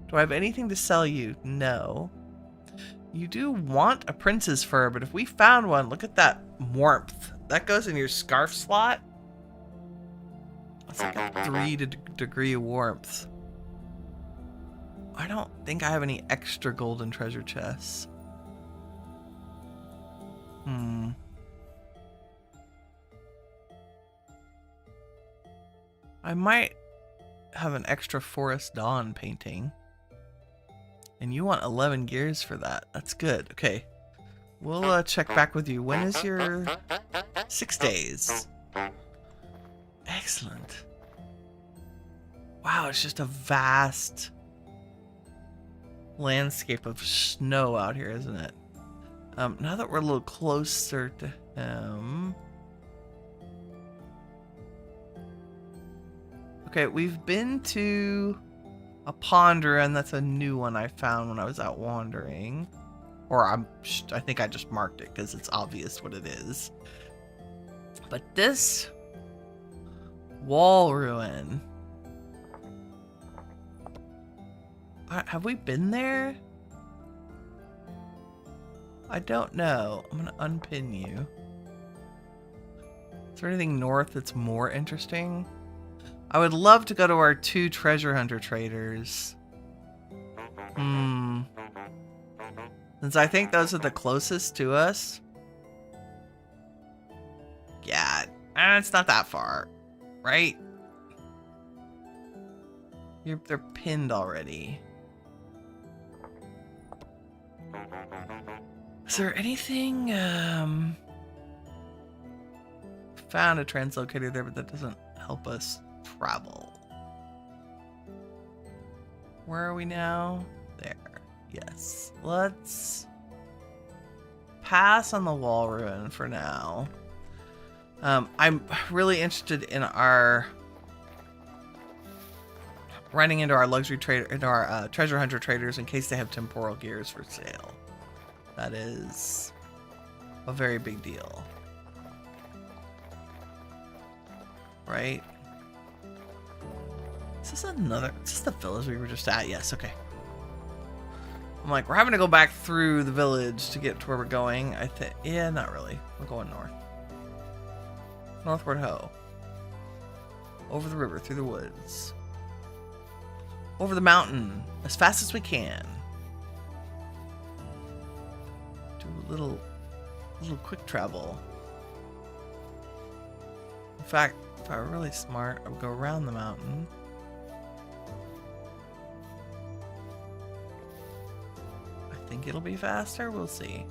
Do I have anything to sell you? No. You do want a prince's fur, but if we found one, look at that warmth. That goes in your scarf slot. That's like a 3-degree warmth. I don't think I have any extra golden treasure chests. I might have an extra Forest Dawn painting. And you want 11 gears for that. That's good. Okay. We'll check back with you. When is your 6 days? Excellent. Wow, it's just a vast landscape of snow out here, isn't it? Now that we're a little closer to him. Okay, we've been to a ponder, and that's a new one I found when I was out wandering. Or I think I just marked it because it's obvious what it is. But this wall ruin. Have we been there? I don't know. I'm gonna unpin you. Is there anything north that's more interesting? I would love to go to our 2 treasure hunter traders. Since I think those are the closest to us. Yeah, it's not that far, right? They're pinned already. Is there anything, found a translocator there, but that doesn't help us travel. Where are we now? There. Yes. Let's pass on the wall ruin for now. I'm really interested in our running into our luxury trader, into our treasure hunter traders in case they have temporal gears for sale. That is a very big deal. Right? Is this the village we were just at? Yes, okay. I'm like, we're having to go back through the village to get to where we're going. I think, yeah, not really. We're going north. Northward ho. Over the river, through the woods. Over the mountain, as fast as we can. Do a little quick travel. In fact, if I were really smart, I would go around the mountain. I think it'll be faster. We'll see.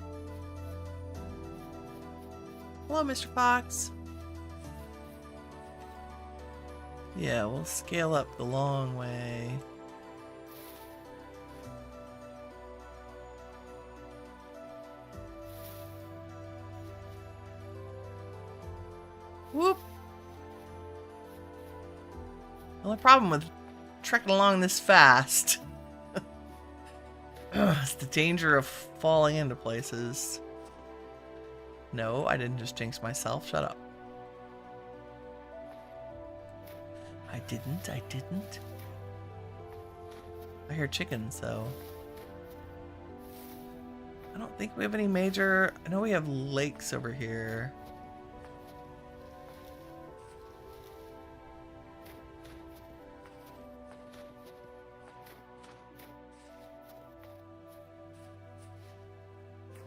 Hello, Mr. Fox. Yeah, we'll scale up the long way. Whoop! The only problem with trekking along this fast is the danger of falling into places. No, I didn't just jinx myself. Shut up. I didn't. I hear chickens, though. I don't think we have any major... I know we have lakes over here.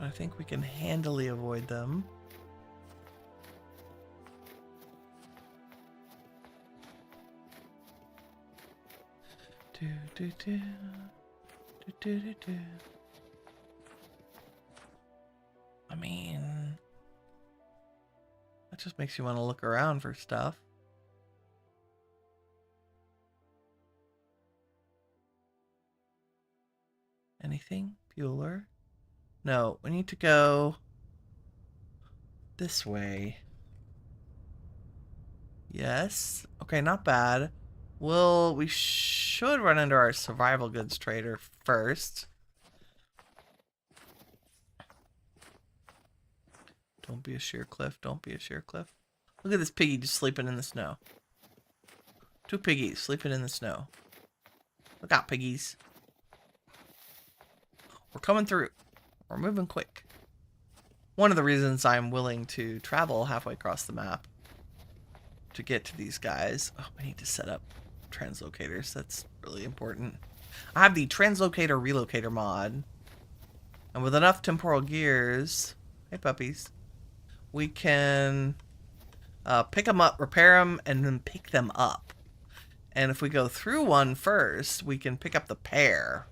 I think we can handily avoid them. I mean, that just makes you want to look around for stuff. anything? Bueller? No, we need to go this way. Yes. Okay, not bad. We should run into our survival goods trader first. Don't be a sheer cliff. Don't be a sheer cliff. Look at this piggy just sleeping in the snow. 2 piggies sleeping in the snow. Look out, piggies. We're coming through. We're moving quick. One of the reasons I'm willing to travel halfway across the map to get to these guys. Oh, we need to set up translocators. That's really important. I have the translocator relocator mod. And with enough temporal gears, hey puppies, we can pick them up, repair them, and then pick them up. And if we go through one first, we can pick up the pair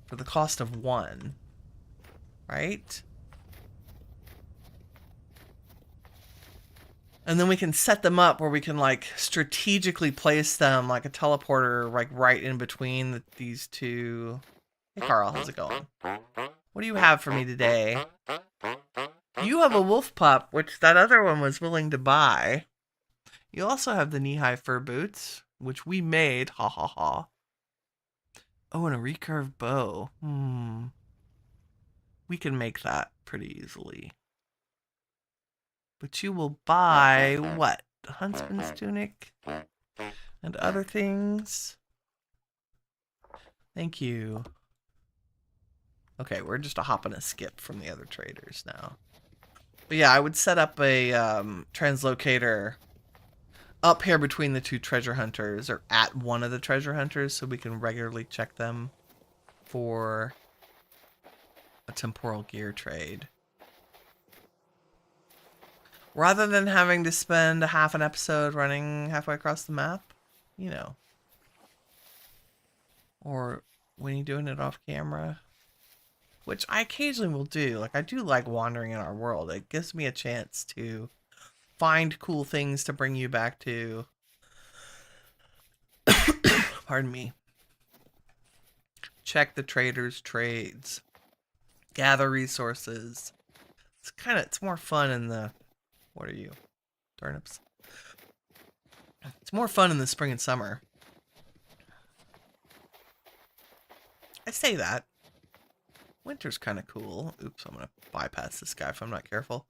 for the cost of 1. Right? And then we can set them up where we can like strategically place them like a teleporter, like right in between these two. Hey Carl, how's it going? What do you have for me today? You have a wolf pup, which that other one was willing to buy. You also have the knee-high fur boots, which we made. Ha ha ha. Oh, and a recurve bow. We can make that pretty easily. But you will buy what? The huntsman's tunic? And other things? Thank you. Okay, we're just a hop and a skip from the other traders now. But yeah, I would set up a translocator up here between the 2 treasure hunters, or at one of the treasure hunters, so we can regularly check them for a temporal gear trade. Rather than having to spend a half an episode running halfway across the map, you know. Or Winnie doing it off camera. Which I occasionally will do. Like, I do like wandering in our world. It gives me a chance to find cool things to bring you back to. Pardon me. Check the traders' trades. Gather resources. It's more fun in the... What are you? Turnips. It's more fun in the spring and summer. I say that. Winter's kind of cool. Oops, I'm going to bypass this guy if I'm not careful.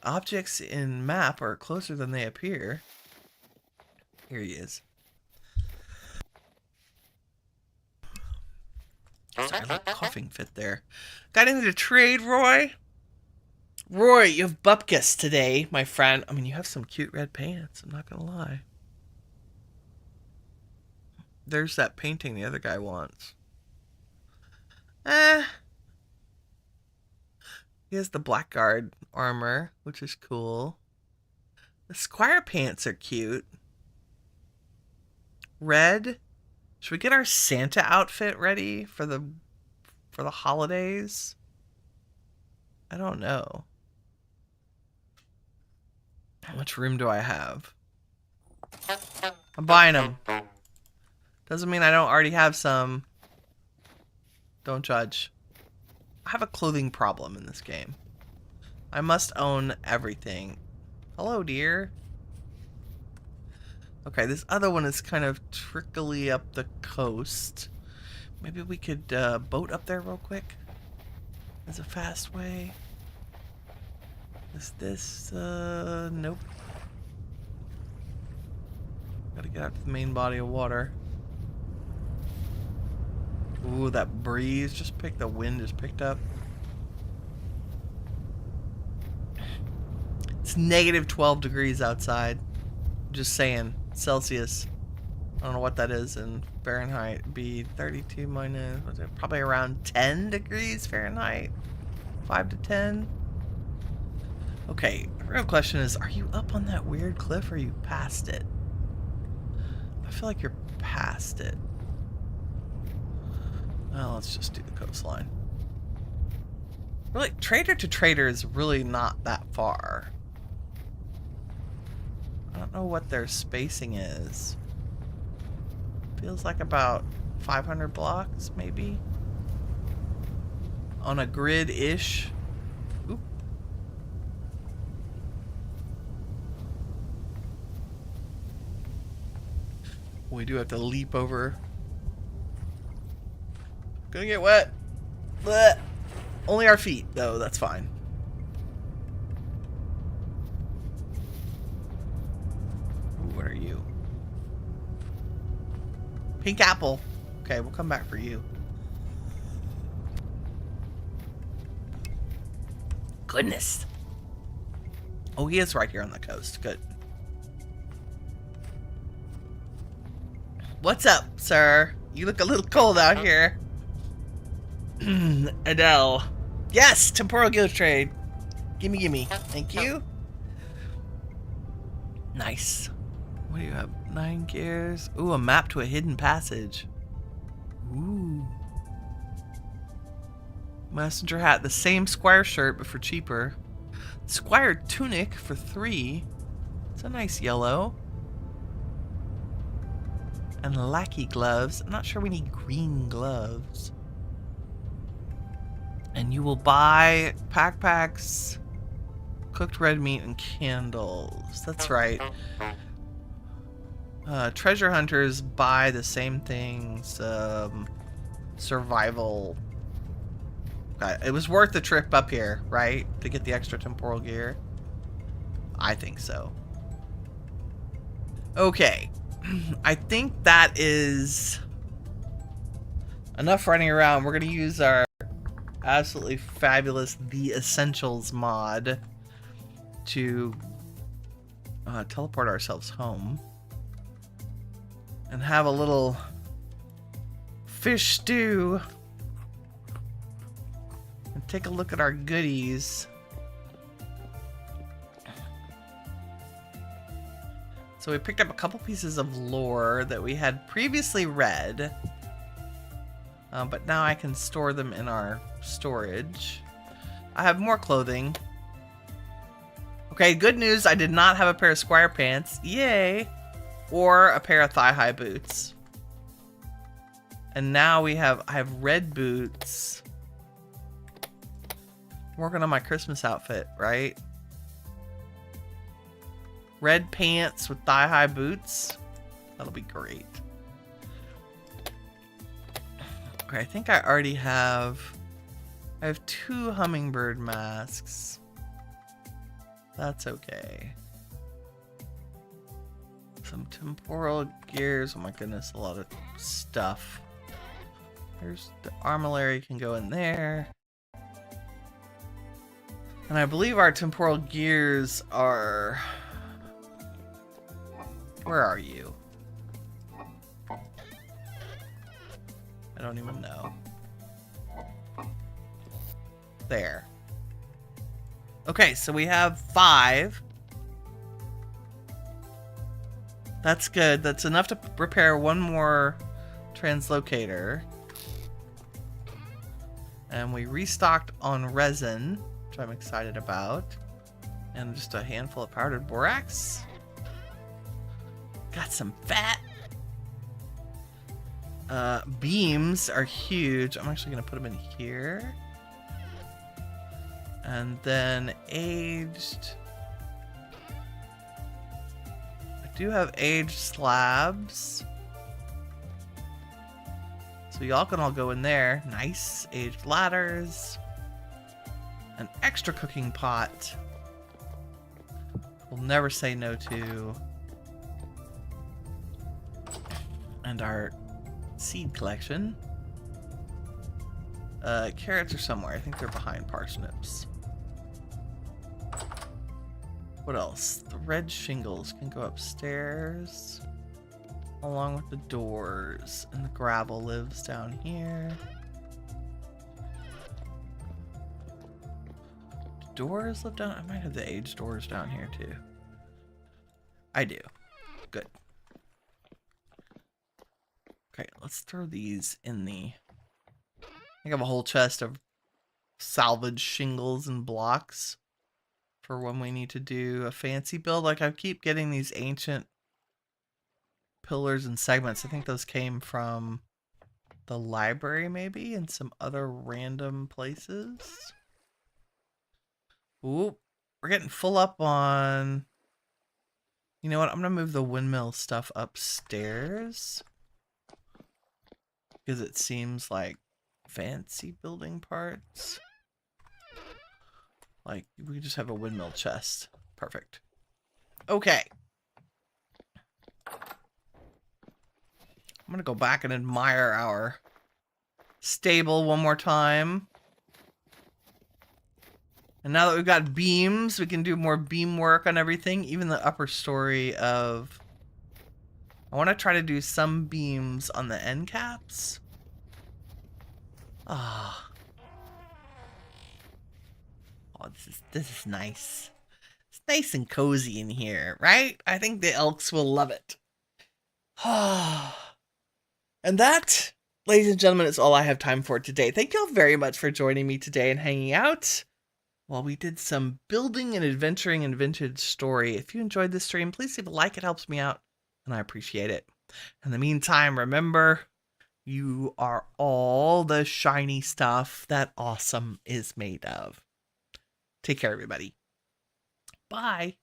Objects in map are closer than they appear. Here he is. Sorry, a coughing fit there. Got into the trade, Roy? Roy, you have bupkis today, my friend. I mean, you have some cute red pants. I'm not going to lie. There's that painting the other guy wants. He has the Blackguard armor, which is cool. The Squire pants are cute. Red. Should we get our Santa outfit ready for the holidays? I don't know. How much room do I have? I'm buying them. Doesn't mean I don't already have some. Don't judge. I have a clothing problem in this game. I must own everything. Hello, dear. Okay, this other one is kind of trickly up the coast. Maybe we could boat up there real quick. There's a fast way. Is this, nope. Gotta get out to the main body of water. Ooh, that breeze the wind just picked up. It's negative 12 degrees outside. Just saying. Celsius. I don't know what that is in Fahrenheit. It'd be 32 minus, what's it? Probably around 10 degrees Fahrenheit. 5 to 10. Okay, the real question is, are you up on that weird cliff or are you past it? I feel like you're past it. Well, let's just do the coastline. Really, trader to trader is really not that far. I don't know what their spacing is. Feels like about 500 blocks, maybe. on a grid-ish. Oop. We do have to leap over. Gonna get wet. Blech. Only our feet, though. That's fine. Ooh, what are you? Pink apple. Okay, we'll come back for you. Goodness. Oh, he is right here on the coast. Good. What's up, sir? You look a little cold out here. Adele. Yes, temporal gear trade. Gimme, gimme. Thank you. Nice. What do you have? 9 gears. Ooh, a map to a hidden passage. Ooh. Messenger hat. The same Squire shirt, but for cheaper. Squire tunic for 3. It's a nice yellow. And lackey gloves. I'm not sure we need green gloves. And you will buy packs, cooked red meat, and candles. That's right. Treasure hunters buy the same things. Survival. It was worth the trip up here, right? To get the extra temporal gear. I think so. Okay. I think that is enough running around. We're going to use our absolutely fabulous The Essentials mod to teleport ourselves home and have a little fish stew and take a look at our goodies. So we picked up a couple pieces of lore that we had previously read, but now I can store them in our storage. I have more clothing. Okay, good news. I did not have a pair of Squire pants. Yay! Or a pair of thigh-high boots. And now I have red boots. Working on my Christmas outfit, right? Red pants with thigh-high boots. That'll be great. Okay, I think I already have... I have 2 hummingbird masks. That's okay. Some temporal gears. Oh my goodness, a lot of stuff. There's the armillary can go in there. And I believe our temporal gears are... Where are you? I don't even know. There. Okay, so we have 5. That's good. That's enough to repair 1 more translocator. And we restocked on resin, which I'm excited about. And just a handful of powdered borax. Got some fat. Beams are huge. I'm actually going to put them in here. And then aged. I do have aged slabs. So y'all can all go in there. Nice. Aged ladders. An extra cooking pot. We'll never say no to. And our seed collection. Carrots are somewhere. I think they're behind parsnips. What else? The red shingles can go upstairs. Along with the doors. And the gravel lives down here. Do doors live down? I might have the aged doors down here too. I do. Good. Okay, let's throw these in the... I have a whole chest of salvaged shingles and blocks for when we need to do a fancy build. Like, I keep getting these ancient pillars and segments. I think those came from the library maybe and some other random places. Ooh, we're getting full up on... You know what? I'm going to move the windmill stuff upstairs. Because it seems like fancy building parts. Like, we could just have a windmill chest. Perfect. Okay. I'm going to go back and admire our stable one more time. And now that we've got beams, we can do more beam work on everything. Even the upper story of... I want to try to do some beams on the end caps. Ah. Oh, this is nice. It's nice and cozy in here, right? I think the elks will love it. And that, ladies and gentlemen, is all I have time for today. Thank you all very much for joining me today and hanging out while we did some building and adventuring in Vintage Story. If you enjoyed this stream, please leave a like. It helps me out, and I appreciate it. In the meantime, remember, you are all the shiny stuff that awesome is made of. Take care, everybody. Bye.